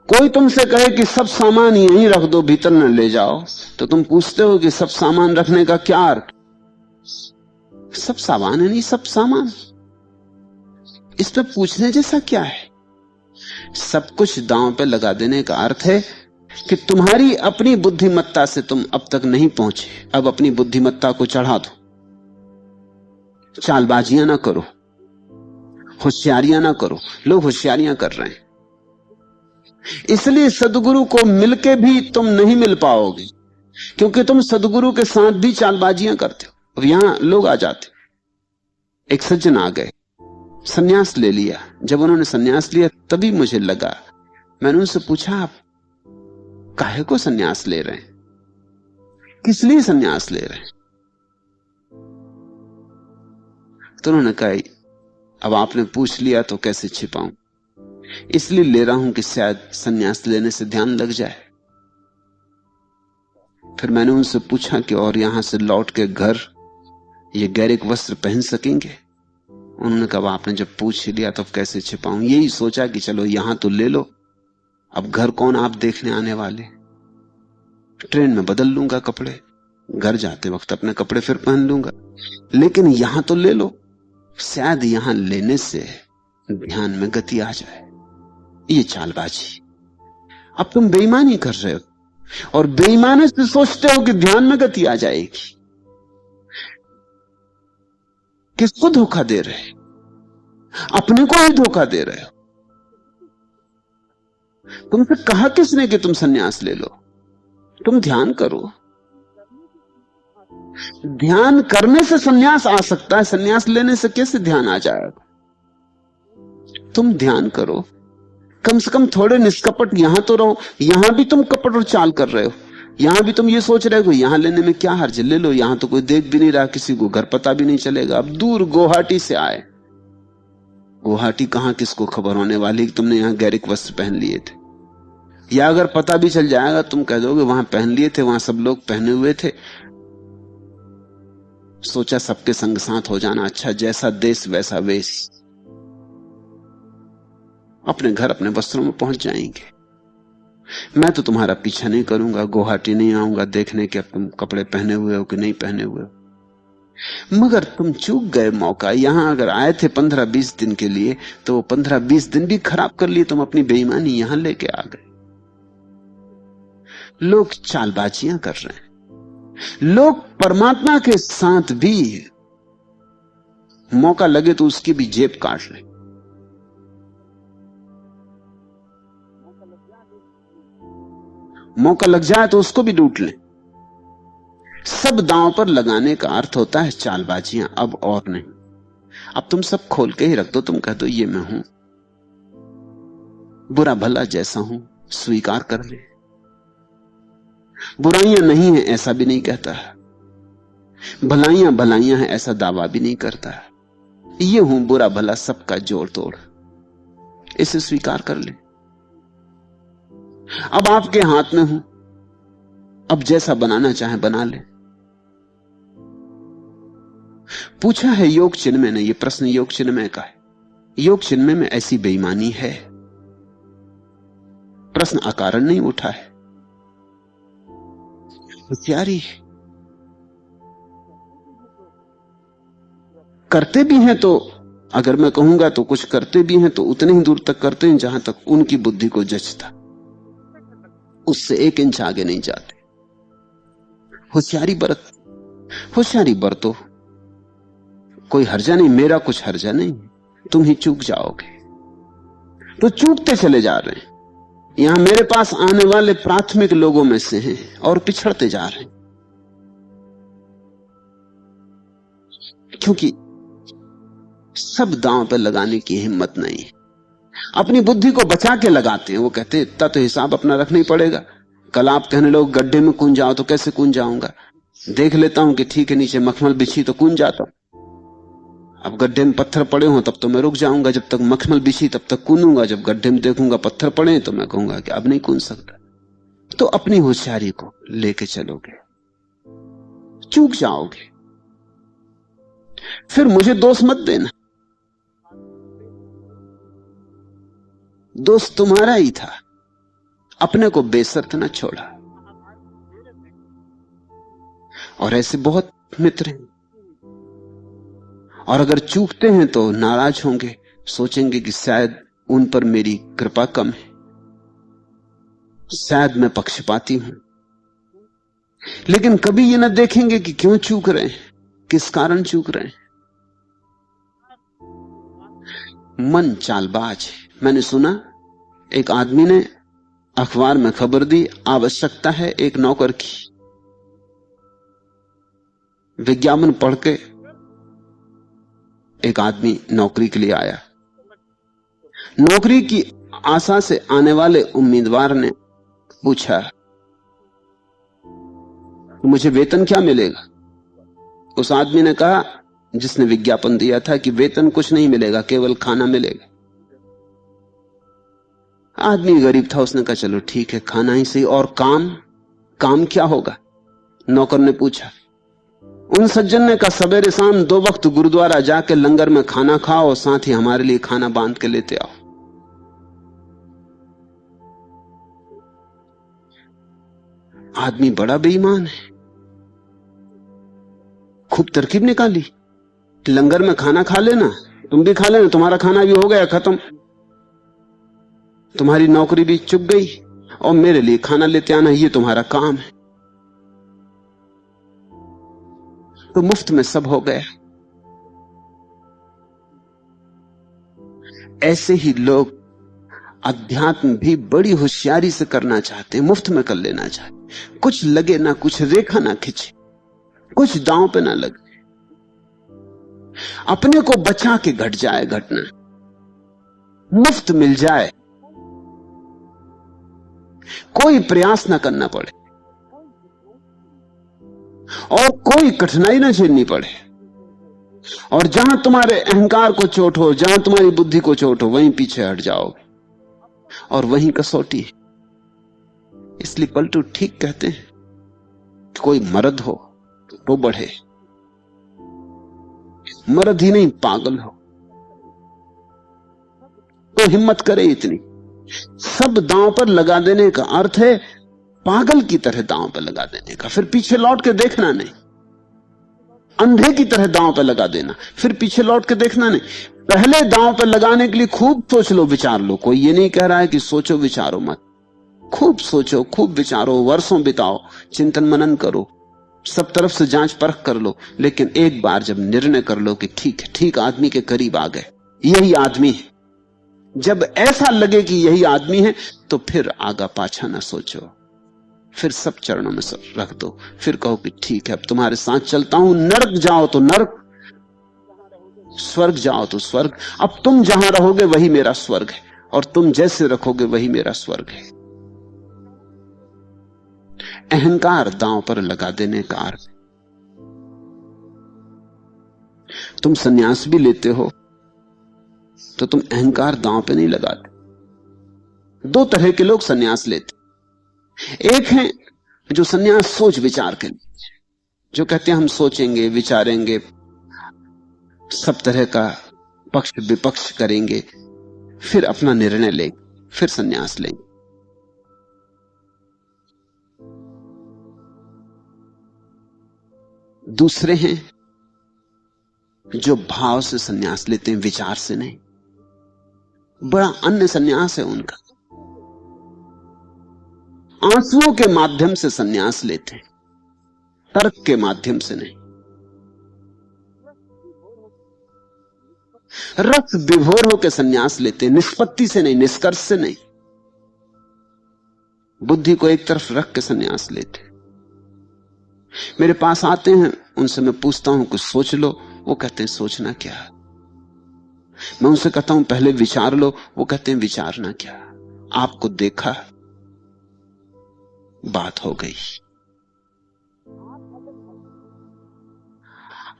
कोई तुमसे कहे कि सब सामान यहीं रख दो, भीतर न ले जाओ, तो तुम पूछते हो कि सब सामान रखने का क्या अर्थ? सब सामान है नहीं, सब सामान। इस पे पूछने जैसा क्या है? सब कुछ दांव पे लगा देने का अर्थ है कि तुम्हारी अपनी बुद्धिमत्ता से तुम अब तक नहीं पहुंचे, अब अपनी बुद्धिमत्ता को चढ़ा दो। चालबाजियां ना करो, होशियारियां ना करो। लोग होशियारियां कर रहे हैं, इसलिए सदगुरु को मिलके भी तुम नहीं मिल पाओगे, क्योंकि तुम सदगुरु के साथ भी चालबाजियां करते हो। अब यहां लोग आ जाते, एक सज्जन आ गए, सन्यास ले लिया। जब उन्होंने सन्यास लिया तभी मुझे लगा, मैंने उनसे पूछा आप काहे को सन्यास ले रहे हैं, किस लिए सन्यास ले रहे हैं? तो उन्होंने कहा अब आपने पूछ लिया तो कैसे छिपाऊं, इसलिए ले रहा हूं कि शायद संन्यास लेने से ध्यान लग जाए। फिर मैंने उनसे पूछा कि और यहां से लौट के घर ये गैरिक वस्त्र पहन सकेंगे? उन्होंने कहा आपने जब पूछ ही लिया तो कैसे छिपाऊं। यही सोचा कि चलो यहां तो ले लो, अब घर कौन आप देखने आने वाले। ट्रेन में बदल लूंगा कपड़े, घर जाते वक्त अपने कपड़े फिर पहन लूंगा, लेकिन यहां तो ले लो, शायद यहां लेने से ध्यान में गति आ जाए। ये चालबाजी। अब तुम बेईमानी कर रहे हो और बेईमानी से सोचते हो कि ध्यान में गति आ जाएगी। किसको धोखा दे रहे? अपने को ही धोखा दे रहे हो। तुमसे कहा किसने कि तुम सन्यास ले लो? तुम ध्यान करो। ध्यान करने से सन्यास आ सकता है, सन्यास लेने से कैसे ध्यान आ जाएगा? तुम ध्यान करो, कम से कम थोड़े निष्कपट यहां तो रहो। यहां भी तुम कपट और चाल कर रहे हो, यहां भी तुम ये सोच रहे हो यहां लेने में क्या हर्ज, ले लो। यहां तो कोई देख भी नहीं रहा, किसी को घर पता भी नहीं चलेगा। अब दूर गुवाहाटी से आए, गुवाहाटी कहां किसको खबर होने वाली कि तुमने यहां गैरिक वस्त्र पहन लिए थे। या अगर पता भी चल जाएगा तुम कह दोगे वहां पहन लिए थे, वहां सब लोग पहने हुए थे, सोचा सबके संग साथ हो जाना अच्छा, जैसा देश वैसा वेश। अपने घर अपने वस्त्रों में पहुंच जाएंगे। मैं तो तुम्हारा पीछा नहीं करूंगा, गुवाहाटी नहीं आऊंगा देखने कि अब तुम कपड़े पहने हुए हो कि नहीं पहने हुए हो। मगर तुम चूक गए मौका। यहां अगर आए थे 15-20 दिन के लिए तो वो 15-20 दिन भी खराब कर लिए तुम अपनी बेईमानी यहां लेके आ गए। लोग चालबाजियां कर रहे हैं। लोग परमात्मा के साथ भी मौका लगे तो उसकी भी जेब काट ले। मौका लग जाए तो उसको भी लूट ले। सब दांव पर लगाने का अर्थ होता है चालबाजियां, अब और नहीं। अब तुम सब खोल के ही रख दो। तुम कह दो ये मैं हूं, बुरा भला जैसा हूं स्वीकार कर ले। बुराइयां नहीं है ऐसा भी नहीं कहता, भलाइयां भलाइयां हैं ऐसा दावा भी नहीं करता। ये हूं बुरा भला सबका जोड़ तोड़, इसे स्वीकार कर ले। अब आपके हाथ में हूं, अब जैसा बनाना चाहे बना ले। पूछा है योग चिन्मय ने, यह प्रश्न योग चिन्मय का है। योग चिन्मय में ऐसी बेईमानी है? प्रश्न अकारण नहीं उठा है, होशियारी है। करते भी हैं तो, अगर मैं कहूंगा तो कुछ करते भी हैं तो उतने ही दूर तक करते हैं जहां तक उनकी बुद्धि को जचता, उससे 1 इंच आगे नहीं जाते। होशियारी बरतो, कोई हर्जा नहीं, मेरा कुछ हर्जा नहीं। तुम ही चूक जाओगे तो चूकते चले जा रहे हैं। यहां मेरे पास आने वाले प्राथमिक लोगों में से हैं और पिछड़ते जा रहे हैं, क्योंकि सब दांव पे लगाने की हिम्मत नहीं है। अपनी बुद्धि को बचा के लगाते हैं। वो कहते हैं इतना तो हिसाब अपना रखना ही पड़ेगा। कल आप कहने लोग गड्ढे में कूद जाओ तो कैसे कूद जाऊंगा, देख लेता हूं कि ठीक है नीचे मखमल बिछी तो कूद जाता हूं। अब गड्ढे में पत्थर पड़े हो तब तो मैं रुक जाऊंगा, जब तक मखमल बिछी तब तक कूदूंगा। जब गड्ढे में देखूंगा पत्थर पड़े तो मैं कहूंगा कि अब नहीं कूद सकता। तो अपनी होशियारी को लेके चलोगे, चूक जाओगे। फिर मुझे दोष मत देना, दोष तुम्हारा ही था, अपने को बेसर्त न छोड़ा। और ऐसे बहुत मित्र हैं, और अगर चूकते हैं तो नाराज होंगे, सोचेंगे कि शायद उन पर मेरी कृपा कम है, शायद मैं पक्षपाती हूं। लेकिन कभी ये न देखेंगे कि क्यों चूक रहे हैं, किस कारण चूक रहे हैं। मन चालबाज है। मैंने सुना एक आदमी ने अखबार में खबर दी, आवश्यकता है एक नौकर की। विज्ञापन पढ़ के एक आदमी नौकरी के लिए आया। नौकरी की आशा से आने वाले उम्मीदवार ने पूछा मुझे वेतन क्या मिलेगा? उस आदमी ने कहा, जिसने विज्ञापन दिया था, कि वेतन कुछ नहीं मिलेगा, केवल खाना मिलेगा। आदमी गरीब था, उसने कहा चलो ठीक है, खाना ही सही। और काम? काम क्या होगा? नौकर ने पूछा। उन सज्जन ने कहा सवेरे शाम 2 वक्त गुरुद्वारा जाके लंगर में खाना खाओ, साथ ही हमारे लिए खाना बांध के लेते आओ। आदमी बड़ा बेईमान है, खूब तरकीब निकाली कि लंगर में खाना खा लेना, तुम भी खा लेना, तुम्हारा खाना भी हो गया खत्म, तुम्हारी नौकरी भी चुक गई, और मेरे लिए खाना लेते आना, ये तुम्हारा काम है। तो मुफ्त में सब हो गया। ऐसे ही लोग अध्यात्म भी बड़ी होशियारी से करना चाहते हैं, मुफ्त में कर लेना चाहते, कुछ लगे ना, कुछ रेखा ना खिंचे, कुछ दांव पे ना लगे, अपने को बचा के घट जाए घटना, मुफ्त मिल जाए, कोई प्रयास ना करना पड़े और कोई कठिनाई ना झेलनी पड़े। और जहां तुम्हारे अहंकार को चोट हो, जहां तुम्हारी बुद्धि को चोट हो, वहीं पीछे हट जाओगे और वहीं कसौटी है। इसलिए पलटू ठीक कहते हैं कि कोई मर्द हो तो बढ़े, मर्द ही नहीं पागल हो तो हिम्मत करे इतनी। सब दांव पर लगा देने का अर्थ है पागल की तरह दांव पर लगा देने का, फिर पीछे लौट के देखना नहीं। अंधे की तरह दांव पर लगा देना, फिर पीछे लौट के देखना नहीं। पहले दांव पर लगाने के लिए खूब सोच लो, विचार लो। कोई ये नहीं कह रहा है कि सोचो विचारो मत, खूब सोचो, खूब विचारो, वर्षों बिताओ, चिंतन मनन करो, सब तरफ से जांच परख कर लो। लेकिन एक बार जब निर्णय कर लो कि ठीक है, ठीक आदमी के करीब आ गए, यही आदमी है, जब ऐसा लगे कि यही आदमी है, तो फिर आगा पाछा ना सोचो, फिर सब चरणों में सब रख दो। फिर कहो कि ठीक है, अब तुम्हारे साथ चलता हूं, नरक जाओ तो नरक, स्वर्ग जाओ तो स्वर्ग। अब तुम जहां रहोगे वही मेरा स्वर्ग है, और तुम जैसे रखोगे वही मेरा स्वर्ग है। अहंकार दांव पर लगा देने का अर्थ। तुम सन्यास भी लेते हो तो तुम अहंकार दांव पे नहीं लगाते। 2 तरह के लोग सन्यास लेते, एक है जो सन्यास सोच विचार के लिए, जो कहते हैं हम सोचेंगे, विचारेंगे, सब तरह का पक्ष विपक्ष करेंगे, फिर अपना निर्णय लेंगे, फिर सन्यास लेंगे। दूसरे हैं जो भाव से सन्यास लेते हैं, विचार से नहीं। बड़ा अन्य सन्यास है उनका, आंसुओं के माध्यम से सन्यास लेते हैं, तर्क के माध्यम से नहीं। रस विभोर होकर सन्यास लेते हैं, निष्पत्ति से नहीं, निष्कर्ष से नहीं, बुद्धि को एक तरफ रख के सन्यास लेते हैं। मेरे पास आते हैं, उनसे मैं पूछता हूं कुछ सोच लो, वो कहते हैं सोचना क्या। मैं उनसे कहता हूं पहले विचार लो, वो कहते हैं विचारना क्या, आपको देखा, बात हो गई।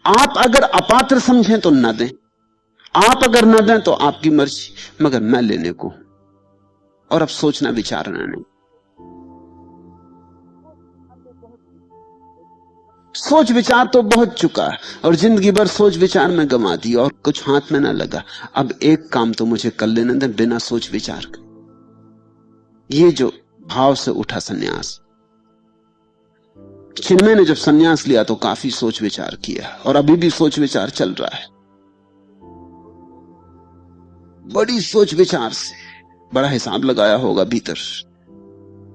आप अगर अपात्र समझें तो न दें, आप अगर न दें तो आपकी मर्जी, मगर मैं लेने को हूं। और अब सोचना विचारना नहीं। सोच विचार तो बहुत चुका है और जिंदगी भर सोच विचार में गंवा दी और कुछ हाथ में ना लगा। अब एक काम तो मुझे कर लेने दें बिना सोच विचार के। ये जो भाव से उठा सन्यास, चिन्मय ने जब सन्यास लिया तो काफी सोच विचार किया और अभी भी सोच विचार चल रहा है। बड़ी सोच विचार से बड़ा हिसाब लगाया होगा, भीतर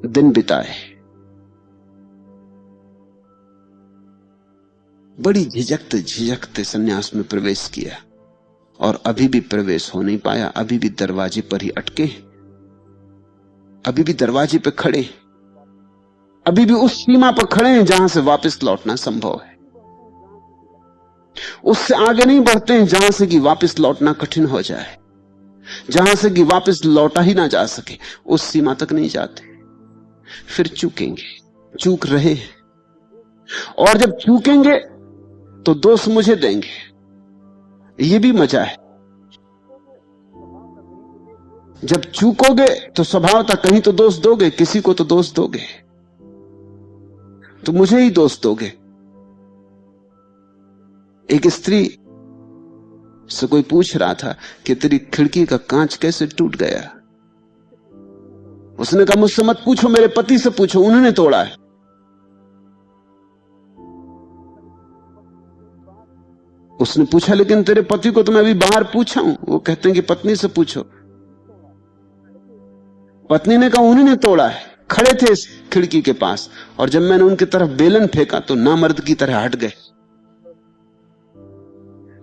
दिन बिताए, बड़ी झिझकते झिझकते सन्यास में प्रवेश किया और अभी भी प्रवेश हो नहीं पाया। अभी भी दरवाजे पर ही अटके, अभी भी दरवाजे पर खड़े, अभी भी उस सीमा पर खड़े हैं जहां से वापस लौटना संभव है। उससे आगे नहीं बढ़ते हैं जहां से कि वापस लौटना कठिन हो जाए, जहां से कि वापस लौटा ही ना जा सके, उस सीमा तक नहीं जाते। फिर चूकेंगे, चूक रहे हैं, और जब चूकेंगे तो दोष मुझे देंगे। ये भी मजा है। जब चूकोगे तो स्वभावतः कहीं तो दोष दोगे, किसी को तो दोष दोगे, तो मुझे ही दोष दोगे। एक स्त्री से कोई पूछ रहा था कि तेरी खिड़की का कांच कैसे टूट गया। उसने कहा मुझसे मत पूछो, मेरे पति से पूछो, उन्होंने तोड़ा है। उसने पूछा लेकिन तेरे पति को तो मैं अभी बाहर पूछा हूं। वो कहते हैं कि पत्नी से पूछो। पत्नी ने कहा उन्होंने तोड़ा है, खड़े थे इस खिड़की के पास, और जब मैंने उनकी तरफ बेलन फेंका तो नामर्द की तरह हट गए,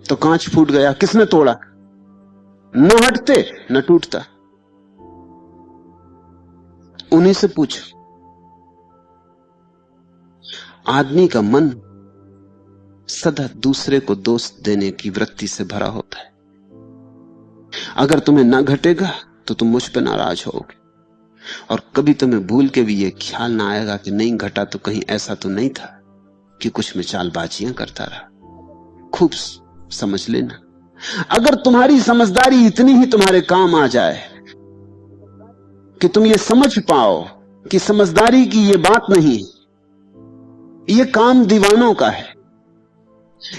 तो कांच फूट गया। किसने तोड़ा? न हटते न टूटता। उन्हीं से पूछो। आदमी का मन सदा दूसरे को दोष देने की वृत्ति से भरा होता है। अगर तुम्हें ना घटेगा तो तुम मुझ पर नाराज होगे, और कभी तुम्हें भूल के भी ये ख्याल ना आएगा कि नहीं घटा तो कहीं ऐसा तो नहीं था कि कुछ में चालबाजियां करता रहा। खूब समझ लेना, अगर तुम्हारी समझदारी इतनी ही तुम्हारे काम आ जाए कि तुम ये समझ पाओ कि समझदारी की ये बात नहीं, ये काम दीवानों का है,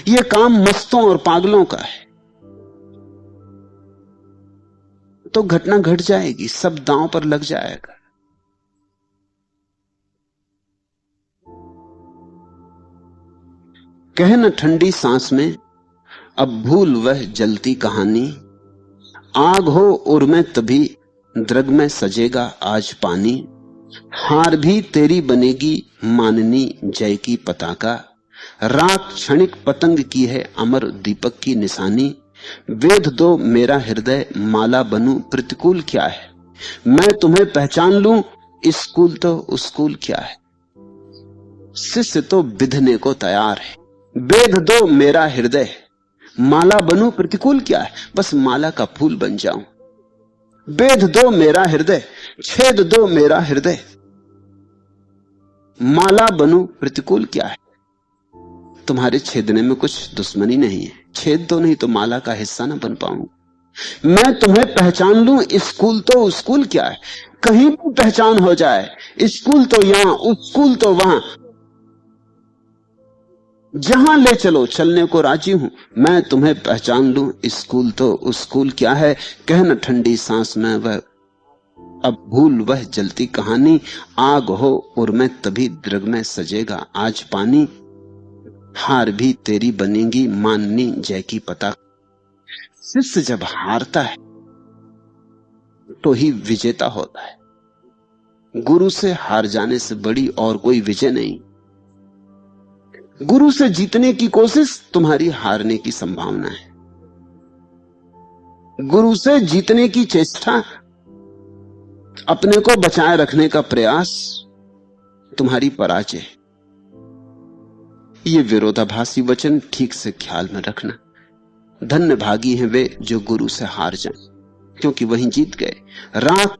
ये काम मस्तों और पागलों का है, तो घटना घट जाएगी, सब दांव पर लग जाएगा। कहे न ठंडी सांस में अब भूल वह जलती कहानी, आग हो उर में तभी द्रग में सजेगा आज पानी, हार भी तेरी बनेगी माननी जय की पताका, राख क्षणिक पतंग की है अमर दीपक की निशानी, वेद दो मेरा हृदय माला बनूं प्रतिकूल क्या है, मैं तुम्हें पहचान लूं स्कूल तो स्कूल क्या है। शिष्य तो बिधने को तैयार है, वेद दो मेरा हृदय माला बनूं प्रतिकूल क्या है, बस माला का फूल बन जाऊं। वेद दो मेरा हृदय, छेद दो मेरा हृदय, माला बनूं प्रतिकूल क्या है। तुम्हारे छेदने में कुछ दुश्मनी नहीं है, छेद दो नहीं तो माला का हिस्सा ना बन पाऊंगा। मैं तुम्हें पहचान लूं स्कूल तो स्कूल क्या है, कहीं भी पहचान हो जाए, स्कूल तो यहां स्कूल तो वहां, जहां ले चलो चलने को राजी हूं। मैं तुम्हें पहचान लूं स्कूल तो स्कूल क्या है, कहना ठंडी सांस में वह अब भूल वह जलती कहानी, आग हो और मैं तभी द्रग में सजेगा आज पानी, हार भी तेरी बनेगी माननी जय की पता। शिष्य जब हारता है तो ही विजेता होता है। गुरु से हार जाने से बड़ी और कोई विजय नहीं। गुरु से जीतने की कोशिश तुम्हारी हारने की संभावना है। गुरु से जीतने की चेष्टा, अपने को बचाए रखने का प्रयास तुम्हारी पराजय। ये विरोधाभासी वचन ठीक से ख्याल में रखना। धन्य भागी हैं वे जो गुरु से हार जाएं, क्योंकि वहीं जीत गए। राख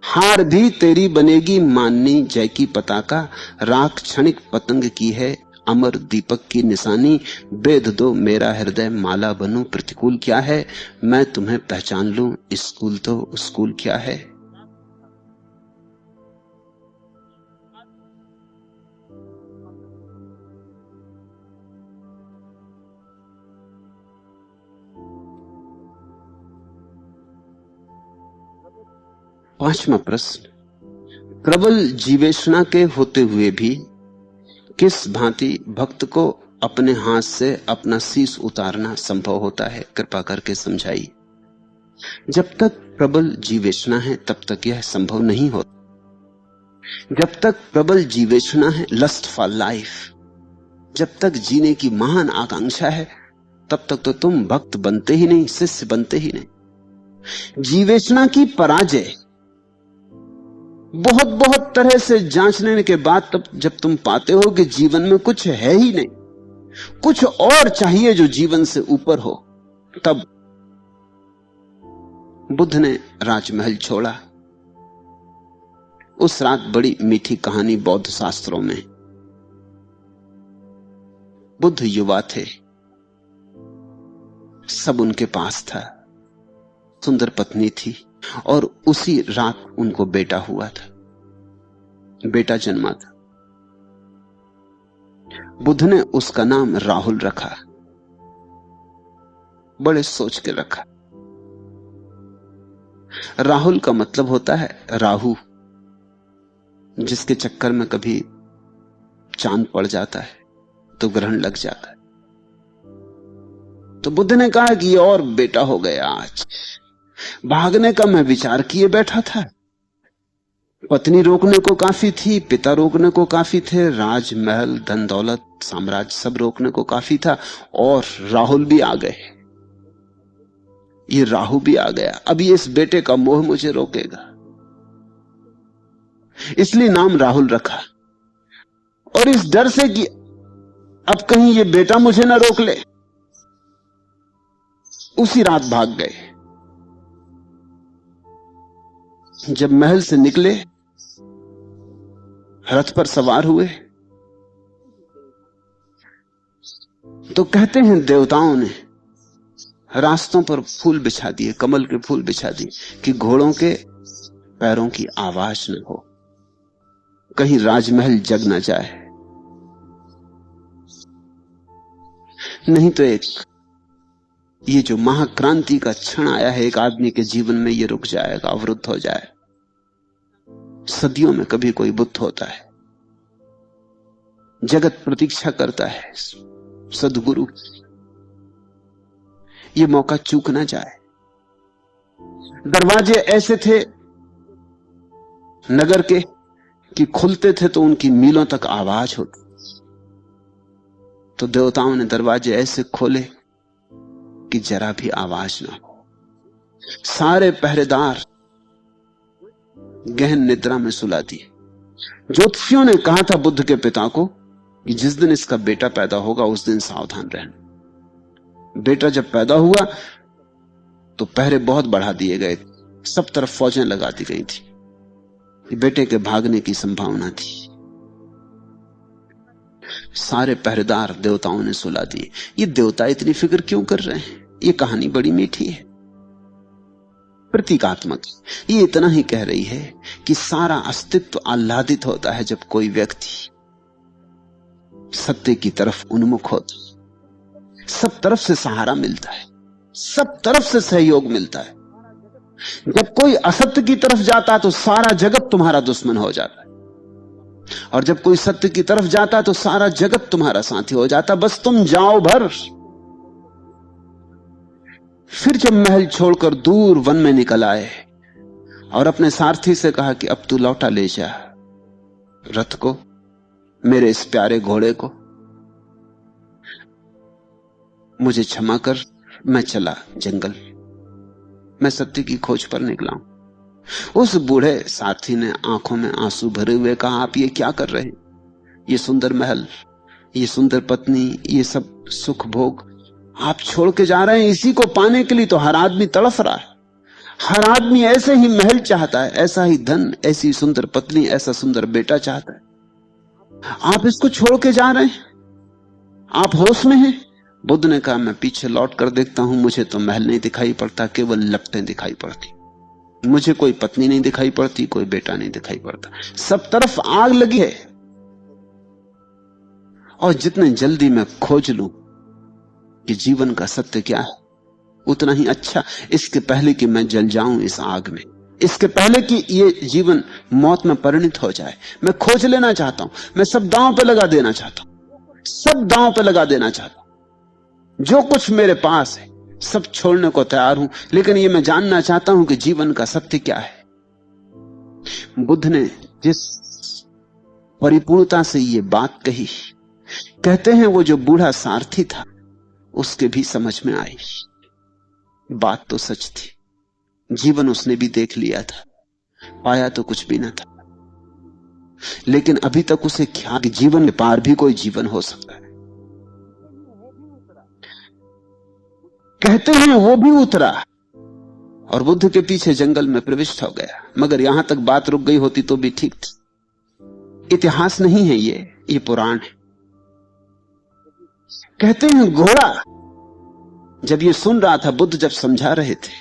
हार भी तेरी बनेगी माननी जय की पताका, राख क्षणिक पतंग की है अमर दीपक की निशानी, वेद दो मेरा हृदय माला बनूं प्रतिकूल क्या है, मैं तुम्हें पहचान लूं स्कूल तो स्कूल क्या है। पांचवा प्रश्न, प्रबल जीवेशना के होते हुए भी किस भांति भक्त को अपने हाथ से अपना शीश उतारना संभव होता है, कृपा करके समझाइए। जब तक प्रबल जीवेशना है तब तक यह संभव नहीं होता। जब तक प्रबल जीवेशना है, लस्ट फॉर लाइफ, जब तक जीने की महान आकांक्षा है, तब तक तो तुम भक्त बनते ही नहीं, शिष्य बनते ही नहीं। जीवेशना की पराजय बहुत बहुत तरह से जांच लेने के बाद तब जब तुम पाते हो कि जीवन में कुछ है ही नहीं, कुछ और चाहिए जो जीवन से ऊपर हो, तब बुद्ध ने राजमहल छोड़ा। उस रात बड़ी मीठी कहानी बौद्ध शास्त्रों में। बुद्ध युवा थे, सब उनके पास था, सुंदर पत्नी थी, और उसी रात उनको बेटा हुआ था, बेटा जन्मा था। बुद्ध ने उसका नाम राहुल रखा, बड़े सोच के रखा। राहुल का मतलब होता है राहु, जिसके चक्कर में कभी चांद पड़ जाता है तो ग्रहण लग जाता है। तो बुद्ध ने कहा कि ये और बेटा हो गया आज। भागने का मैं विचार किए बैठा था, पत्नी रोकने को काफी थी, पिता रोकने को काफी थे, राजमहल, धन दौलत, साम्राज्य सब रोकने को काफी था, और राहुल भी आ गए, ये राहु भी आ गया। अब ये इस बेटे का मोह मुझे रोकेगा, इसलिए नाम राहुल रखा। और इस डर से कि अब कहीं ये बेटा मुझे ना रोक ले, उसी रात भाग गए। जब महल से निकले, रथ पर सवार हुए, तो कहते हैं देवताओं ने रास्तों पर फूल बिछा दिए, कमल के फूल बिछा दिए, कि घोड़ों के पैरों की आवाज न हो, कहीं राजमहल जग न जाए। नहीं तो एक ये जो महाक्रांति का क्षण आया है एक आदमी के जीवन में, ये रुक जाएगा, अवरुद्ध हो जाए। सदियों में कभी कोई बुद्ध होता है, जगत प्रतीक्षा करता है सद्गुरु, ये मौका चूक ना जाए। दरवाजे ऐसे थे नगर के कि खुलते थे तो उनकी मीलों तक आवाज होती। तो देवताओं ने दरवाजे ऐसे खोले कि जरा भी आवाज ना हो। सारे पहरेदार गहन निद्रा में सुला दिए। ज्योतिषियों ने कहा था बुद्ध के पिता को कि जिस दिन इसका बेटा पैदा होगा उस दिन सावधान रहना। बेटा जब पैदा हुआ तो पहरे बहुत बढ़ा दिए गए, सब तरफ फौजें लगा दी गई थी, बेटे के भागने की संभावना थी। सारे पहरेदार देवताओं ने सुला दिए। ये देवता इतनी फिक्र क्यों कर रहे हैं? ये कहानी बड़ी मीठी है, प्रतीकात्मक। ये इतना ही कह रही है कि सारा अस्तित्व आह्लादित होता है जब कोई व्यक्ति सत्य की तरफ उन्मुख होता है। सब तरफ से सहारा मिलता है, सब तरफ से सहयोग मिलता है। जब कोई असत्य की तरफ जाता है तो सारा जगत तुम्हारा दुश्मन हो जाता है, और जब कोई सत्य की तरफ जाता है तो सारा जगत तुम्हारा साथी हो जाता। बस तुम जाओ भर। फिर जब महल छोड़कर दूर वन में निकल आए और अपने सारथी से कहा कि अब तू लौटा ले जा रथ को, मेरे इस प्यारे घोड़े को, मुझे क्षमा कर, मैं चला जंगल, मैं सत्य की खोज पर निकला हूं। उस बूढ़े सारथी ने आंखों में आंसू भरे हुए कहा, आप ये क्या कर रहे हैं? ये सुंदर महल, ये सुंदर पत्नी, ये सब सुख भोग आप छोड़ के जा रहे हैं। इसी को पाने के लिए तो हर आदमी तड़फ रहा है। हर आदमी ऐसे ही महल चाहता है, ऐसा ही धन, ऐसी सुंदर पत्नी, ऐसा सुंदर बेटा चाहता है। आप इसको छोड़ के जा रहे हैं, आप होश में हैं? बुद्ध ने कहा, मैं पीछे लौट कर देखता हूं, मुझे तो महल नहीं दिखाई पड़ता, केवल लपटें दिखाई पड़ती। मुझे कोई पत्नी नहीं दिखाई पड़ती, कोई बेटा नहीं दिखाई पड़ता। सब तरफ आग लगी है, और जितने जल्दी मैं खोज लूं कि जीवन का सत्य क्या है, उतना ही अच्छा। इसके पहले कि मैं जल जाऊं इस आग में, इसके पहले कि ये जीवन मौत में परिणत हो जाए, मैं खोज लेना चाहता हूं। मैं सब दांव पे लगा देना चाहता हूं, सब दांव पे लगा देना चाहता हूं। जो कुछ मेरे पास है सब छोड़ने को तैयार हूं, लेकिन ये मैं जानना चाहता हूं कि जीवन का सत्य क्या है। बुद्ध ने जिस परिपूर्णता से ये बात कही, कहते हैं वो जो बूढ़ा सारथी था उसके भी समझ में आई। बात तो सच थी, जीवन उसने भी देख लिया था, पाया तो कुछ भी न था, लेकिन अभी तक उसे ख्याल कि जीवन के पार भी कोई जीवन हो सकता है। कहते हैं वो भी उतरा और बुद्ध के पीछे जंगल में प्रविष्ट हो गया। मगर यहां तक बात रुक गई होती तो भी ठीक थी। इतिहास नहीं है ये पुराण है। कहते हैं घोड़ा जब ये सुन रहा था, बुद्ध जब समझा रहे थे,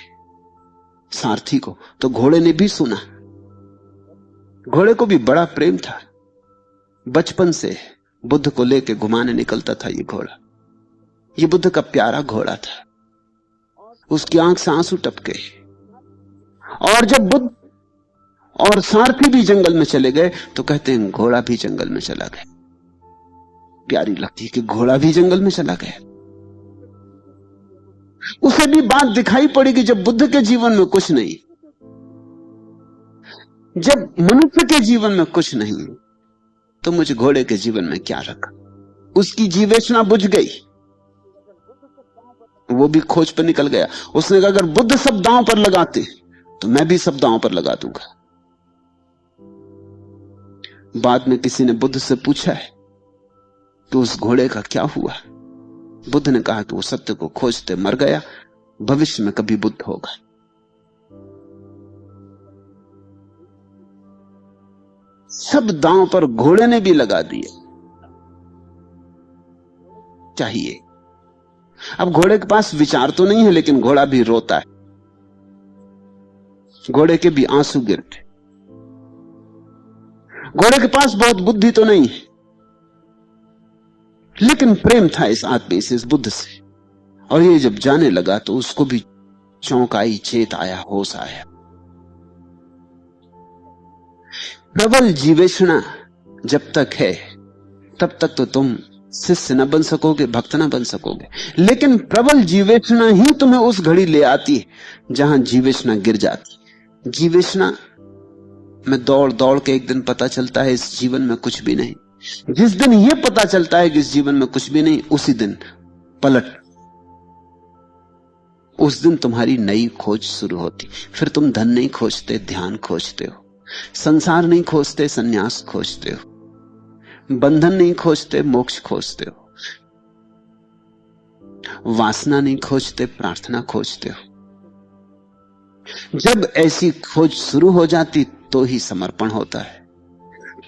सारथी को, तो घोड़े ने भी सुना। घोड़े को भी बड़ा प्रेम था, बचपन से बुद्ध को लेके घुमाने निकलता था ये घोड़ा। ये बुद्ध का प्यारा घोड़ा था। उसकी आंख से आंसू टपके। और जब बुद्ध और सारथी भी जंगल में चले गए तो कहते हैं घोड़ा भी जंगल में चला गया। प्यारी लगती है कि घोड़ा भी जंगल में चला गया। उसे भी बात दिखाई पड़ी कि जब बुद्ध के जीवन में कुछ नहीं, जब मनुष्य के जीवन में कुछ नहीं, तो मुझे घोड़े के जीवन में क्या रखा। उसकी जीवेशना बुझ गई, वो भी खोज पर निकल गया। उसने कहा अगर बुद्ध सब दांव पर लगाते तो मैं भी सब दांव पर लगा दूंगा। बाद में किसी ने बुद्ध से पूछा है कि उस घोड़े का क्या हुआ। बुद्ध ने कहा कि वो सत्य को खोजते मर गया, भविष्य में कभी बुद्ध होगा। सब दांव पर घोड़े ने भी लगा दिया। चाहिए अब घोड़े के पास विचार तो नहीं है, लेकिन घोड़ा भी रोता है। घोड़े के भी आंसू गिरते। घोड़े के पास बहुत बुद्धि तो नहीं है, लेकिन प्रेम था इस आदमी से, इस बुद्ध से। और ये जब जाने लगा तो उसको भी चौंक आई, चेत आया, होश आया। प्रबल जीवेषणा जब तक है तब तक तो तुम शिष्य न बन सकोगे, भक्त न बन सकोगे। लेकिन प्रबल जीवेषणा ही तुम्हें उस घड़ी ले आती है जहां जीवेषणा गिर जाती। जीवेषणा में दौड़ दौड़ के एक दिन पता चलता है इस जीवन में कुछ भी नहीं। जिस दिन यह पता चलता है कि इस जीवन में कुछ भी नहीं, उसी दिन पलट, उस दिन तुम्हारी नई खोज शुरू होती। फिर तुम धन नहीं खोजते, ध्यान खोजते हो। संसार नहीं खोजते, सन्यास खोजते हो। बंधन नहीं खोजते, मोक्ष खोजते हो। वासना नहीं खोजते, प्रार्थना खोजते हो। जब ऐसी खोज शुरू हो जाती तो ही समर्पण होता है,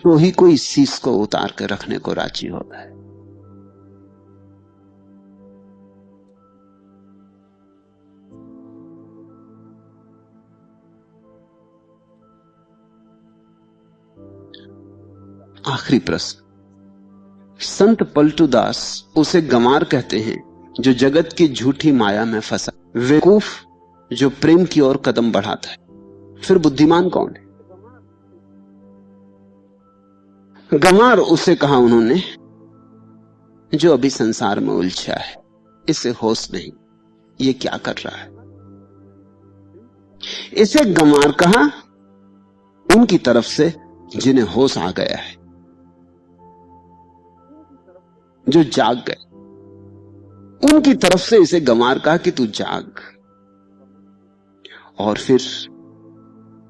तो ही कोई शीश को उतार कर रखने को राजी होता है। आखिरी प्रश्न। संत पलटू दास उसे गंवार कहते हैं जो जगत की झूठी माया में फंसा, बेवकूफ जो प्रेम की ओर कदम बढ़ाता है। फिर बुद्धिमान कौन है? गंवार उसे कहा उन्होंने जो अभी संसार में उलझा है, इसे होश नहीं, ये क्या कर रहा है। इसे गंवार कहा उनकी तरफ से जिन्हें होश आ गया है, जो जाग गए। उनकी तरफ से इसे गंवार कहा कि तू जाग। और फिर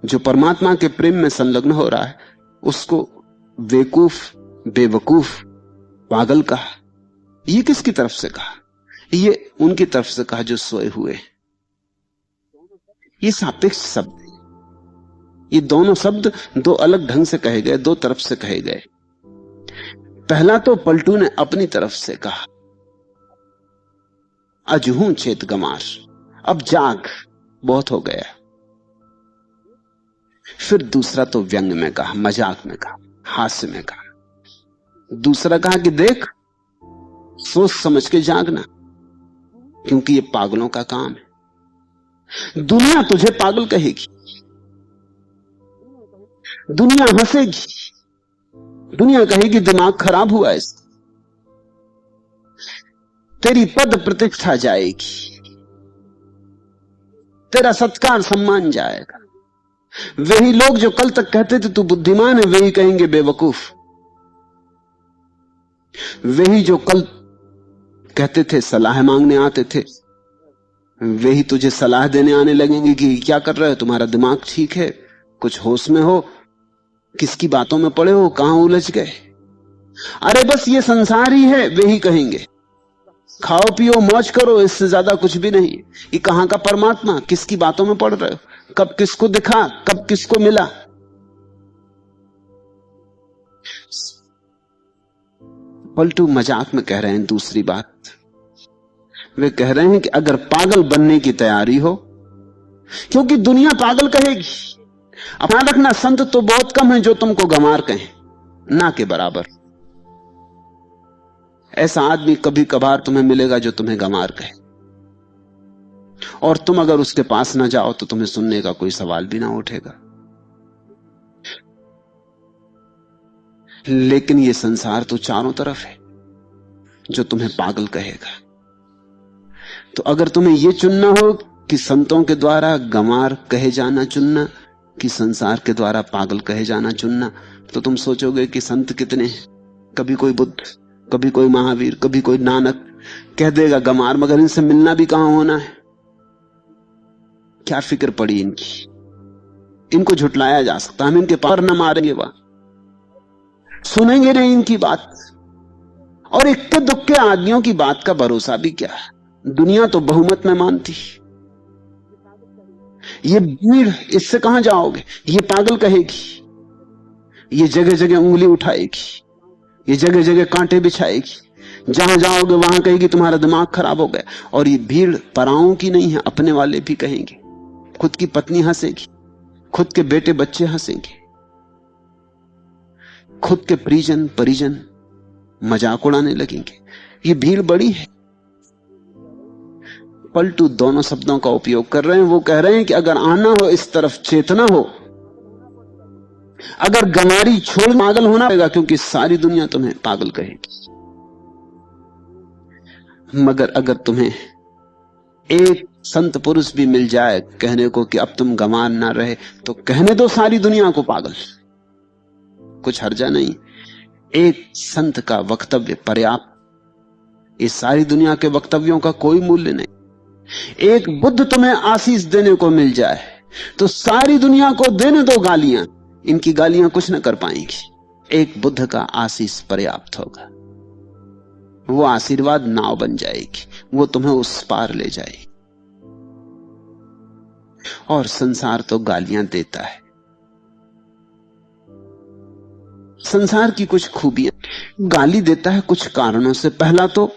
जो परमात्मा के प्रेम में संलग्न हो रहा है उसको बेवकूफ, बेवकूफ, पागल कहा। ये किसकी तरफ से कहा? ये उनकी तरफ से कहा जो सोए हुए। ये सापेक्ष शब्द है। ये दोनों शब्द दो अलग ढंग से कहे गए, दो तरफ से कहे गए। पहला तो पलटू ने अपनी तरफ से कहा, अजहू चेत गंवार, अब जाग, बहुत हो गया। फिर दूसरा तो व्यंग में कहा, मजाक में कहा, हास्य में कहा। दूसरा कहा कि देख, सोच समझ के जागना, क्योंकि ये पागलों का काम है। दुनिया तुझे पागल कहेगी, दुनिया हंसेगी, दुनिया कहेगी दिमाग खराब हुआ इसका, तेरी पद प्रतिष्ठा जाएगी, तेरा सत्कार सम्मान जाएगा। वही लोग जो कल तक कहते थे तू बुद्धिमान है, वही कहेंगे बेवकूफ। वही जो कल कहते थे सलाह मांगने आते थे, वही तुझे सलाह देने आने लगेंगे कि क्या कर रहे हो, तुम्हारा दिमाग ठीक है, कुछ होश में हो, किसकी बातों में पड़े हो, कहां उलझ गए। अरे बस ये संसार ही है, वही कहेंगे। खाओ पियो मौज करो, इससे ज्यादा कुछ भी नहीं। ये कहां का परमात्मा, किसकी बातों में पड़ रहे हो, कब किसको दिखा, कब किसको मिला। पलटू मजाक में कह रहे हैं दूसरी बात। वे कह रहे हैं कि अगर पागल बनने की तैयारी हो क्योंकि दुनिया पागल कहेगी। अपना रखना, संत तो बहुत कम है जो तुमको गंवार कहें, ना के बराबर। ऐसा आदमी कभी कभार तुम्हें मिलेगा जो तुम्हें गंवार कहे, और तुम अगर उसके पास ना जाओ तो तुम्हें सुनने का कोई सवाल भी ना उठेगा। लेकिन ये संसार तो चारों तरफ है जो तुम्हें पागल कहेगा। तो अगर तुम्हें यह चुनना हो कि संतों के द्वारा गंवार कहे जाना चुनना कि संसार के द्वारा पागल कहे जाना चुनना, तो तुम सोचोगे कि संत कितने हैं। कभी कोई बुद्ध, कभी कोई महावीर, कभी कोई नानक कह देगा गंवार, मगर इनसे मिलना भी कहां होना है। क्या फिक्र पड़ी इनकी, इनको झुटलाया जा सकता, हम इनके पर न मारेंगे, वहां सुनेंगे नहीं इनकी बात। और इक्के दुक्के आदमियों की बात का भरोसा भी क्या है, दुनिया तो बहुमत में मानती। ये भीड़, इससे कहां जाओगे, ये पागल कहेगी, ये जगह जगह उंगली उठाएगी, ये जगह जगह कांटे बिछाएगी, जहां जाओगे वहां कहेगी तुम्हारा दिमाग खराब हो गया। और ये भीड़ पराओं की नहीं है, अपने वाले भी कहेंगे। खुद की पत्नी हंसेगी, खुद के बेटे बच्चे हंसेंगे, खुद के परिजन परिजन मजाक उड़ाने लगेंगे। ये भीड़ बड़ी है। पलटू दोनों शब्दों का उपयोग कर रहे हैं। वो कह रहे हैं कि अगर आना हो इस तरफ, चेतना हो, अगर गंवारी छोड़ पागल होना पड़ेगा, क्योंकि सारी दुनिया तुम्हें पागल कहेगी। मगर अगर तुम्हें एक संत पुरुष भी मिल जाए कहने को कि अब तुम गंवार ना रहे, तो कहने दो सारी दुनिया को पागल, कुछ हर्जा नहीं। एक संत का वक्तव्य पर्याप्त, इस सारी दुनिया के वक्तव्यों का कोई मूल्य नहीं। एक बुद्ध तुम्हें आशीष देने को मिल जाए तो सारी दुनिया को देने दो गालियां, इनकी गालियां कुछ न कर पाएंगी। एक बुद्ध का आशीष पर्याप्त होगा, वो आशीर्वाद नाव बन जाएगी, वो तुम्हें उस पार ले जाएगी। और संसार तो गालियां देता है। संसार की कुछ खूबियां, गाली देता है कुछ कारणों से। पहला तो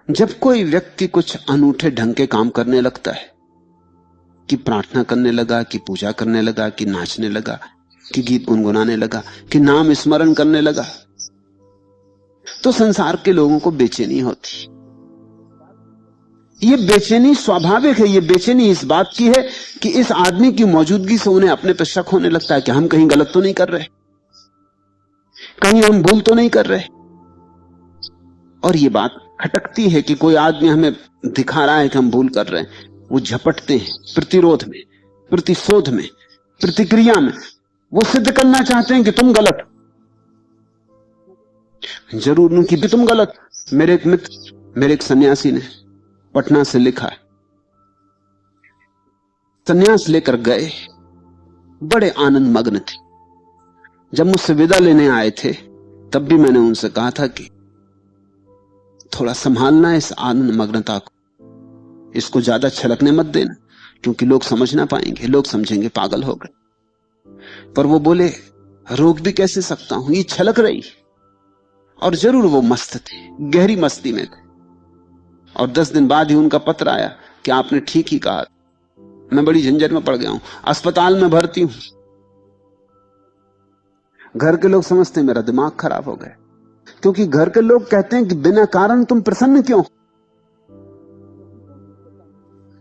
जब कोई व्यक्ति कुछ अनूठे ढंग के काम करने लगता है, कि प्रार्थना करने लगा, कि पूजा करने लगा, कि नाचने लगा, कि गीत गुनगुनाने लगा, कि नाम स्मरण करने लगा, तो संसार के लोगों को बेचैनी होती। ये बेचैनी स्वाभाविक है। ये बेचैनी इस बात की है कि इस आदमी की मौजूदगी से उन्हें अपने पर शक होने लगता है कि हम कहीं गलत तो नहीं कर रहे, कहीं हम भूल तो नहीं कर रहे। और ये बात खटकती है कि कोई आदमी हमें दिखा रहा है कि हम भूल कर रहे हैं। वो झपटते हैं प्रतिरोध में, प्रतिशोध में, प्रतिक्रिया में। वो सिद्ध करना चाहते हैं कि तुम गलत, जरूर नहीं कि तुम गलत। मेरे एक मित्र, मेरे एक सन्यासी ने पटना से लिखा, सन्यास लेकर गए, बड़े आनंद मग्न थे। जब मुझसे विदा लेने आए थे तब भी मैंने उनसे कहा था कि थोड़ा संभालना इस आनंद मग्नता को, इसको ज्यादा छलकने मत देना, क्योंकि लोग समझ ना पाएंगे, लोग समझेंगे पागल हो गए। पर वो बोले रोक भी कैसे सकता हूं, ये छलक रही। और जरूर वो मस्त थे, गहरी मस्ती में थे। और 10 दिन बाद ही उनका पत्र आया कि आपने ठीक ही कहा, मैं बड़ी झंझट में पड़ गया हूं, अस्पताल में भर्ती हूं। घर के लोग समझते मेरा दिमाग खराब हो गया, क्योंकि घर के लोग कहते हैं कि बिना कारण तुम प्रसन्न क्यों,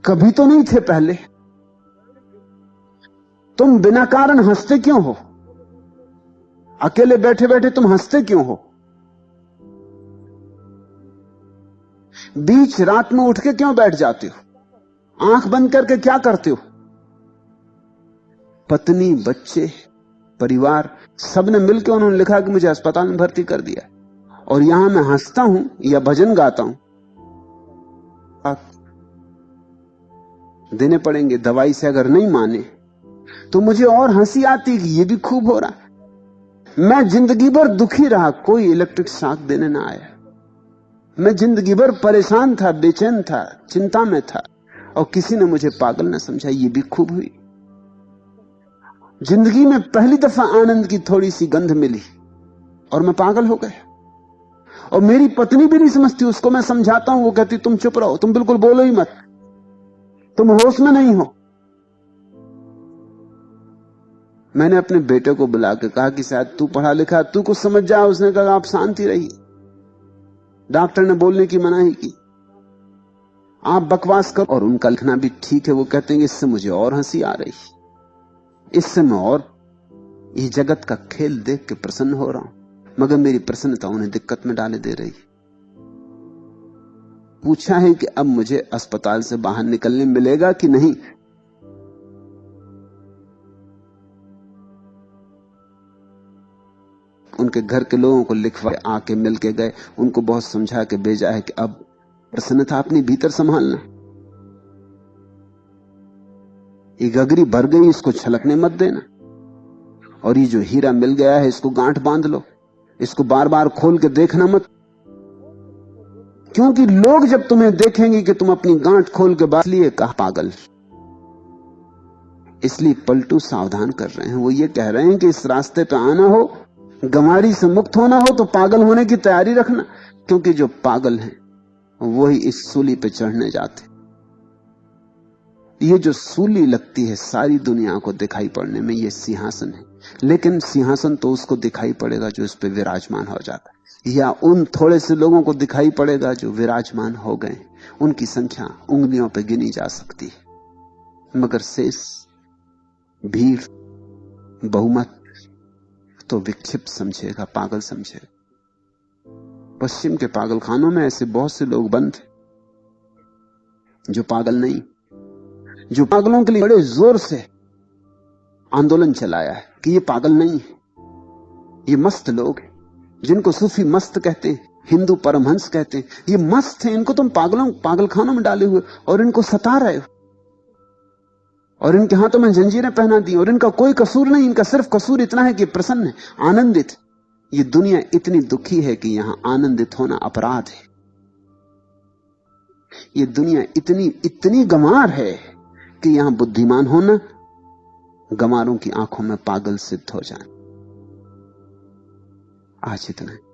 कभी तो नहीं थे पहले, तुम बिना कारण हंसते क्यों हो, अकेले बैठे बैठे तुम हंसते क्यों हो, बीच रात में उठ के क्यों बैठ जाते हो, आंख बंद करके क्या करते हो। पत्नी, बच्चे, परिवार सबने मिलकर उन्होंने लिखा कि मुझे अस्पताल में भर्ती कर दिया, और यहां मैं हंसता हूं या भजन गाता हूं, देने पड़ेंगे। दवाई से अगर नहीं माने तो मुझे और हंसी आती कि ये भी खूब हो रहा। मैं जिंदगी भर दुखी रहा, कोई इलेक्ट्रिक शॉक देने ना आया। मैं जिंदगी भर परेशान था, बेचैन था, चिंता में था, और किसी ने मुझे पागल न समझा, ये भी खूब हुई। जिंदगी में पहली दफा आनंद की थोड़ी सी गंध मिली और मैं पागल हो गया। और मेरी पत्नी भी नहीं समझती, उसको मैं समझाता हूं, वो कहती तुम चुप रहो, तुम बिल्कुल बोलो ही मत, तुम होश में नहीं हो। मैंने अपने बेटे को बुला के कहा कि शायद तू पढ़ा लिखा, तू कुछ समझ जा। उसने कहा आप शांति रहिए। डॉक्टर ने बोलने की मनाही की, आप बकवास करो। और उनका लिखना भी ठीक है। वो कहते हैं कि इससे मुझे और हंसी आ रही, इससे मैं और ये जगत का खेल देख के प्रसन्न हो रहा हूं, मगर मेरी प्रसन्नता उन्हें दिक्कत में डाले दे रही। पूछा है कि अब मुझे अस्पताल से बाहर निकलने मिलेगा कि नहीं। उनके घर के लोगों को लिखवाए, आके मिल के गए, उनको बहुत समझा के भेजा है कि अब प्रसन्नता अपनी भीतर संभालना। ये गगरी भर गई, इसको छलकने मत देना। और ये जो हीरा मिल गया है, इसको गांठ बांध लो, इसको बार बार खोल के देखना मत। क्योंकि लोग जब तुम्हें देखेंगे कि तुम अपनी गांठ खोल के बात लिए, कहा पागल। इसलिए पलटू सावधान कर रहे हैं। वो ये कह रहे हैं कि इस रास्ते पे आना हो, गंवारी से मुक्त होना हो, तो पागल होने की तैयारी रखना। क्योंकि जो पागल हैं वही इस सूली पे चढ़ने जाते। ये जो सूली लगती है सारी दुनिया को दिखाई पड़ने में, ये सिंहासन है। लेकिन सिंहासन तो उसको दिखाई पड़ेगा जो इस पे विराजमान हो जाता है, या उन थोड़े से लोगों को दिखाई पड़ेगा जो विराजमान हो गए। उनकी संख्या उंगलियों पे गिनी जा सकती है, मगर शेष भीड़, बहुमत तो विक्षिप्त समझेगा, पागल समझेगा। पश्चिम के पागलखानों में ऐसे बहुत से लोग बंद जो पागल नहीं, जो पागलों के लिए बड़े जोर से आंदोलन चलाया है कि ये पागल नहीं है, ये मस्त लोग हैं, जिनको सूफी मस्त कहते हैं, हिंदू परमहंस कहते हैं। ये मस्त हैं, इनको तुम पागलखानों में डाले हुए और इनको सता रहे हो, और इनके हाथों में जंजीरें पहना दी, और इनका कोई कसूर नहीं। इनका सिर्फ कसूर इतना है कि प्रसन्न है, आनंदित। ये दुनिया इतनी दुखी है कि यहां आनंदित होना अपराध है। ये दुनिया इतनी गंवार है कि यहां बुद्धिमान होना गंवारों की आंखों में पागल सिद्ध हो जाए। आज इतना है।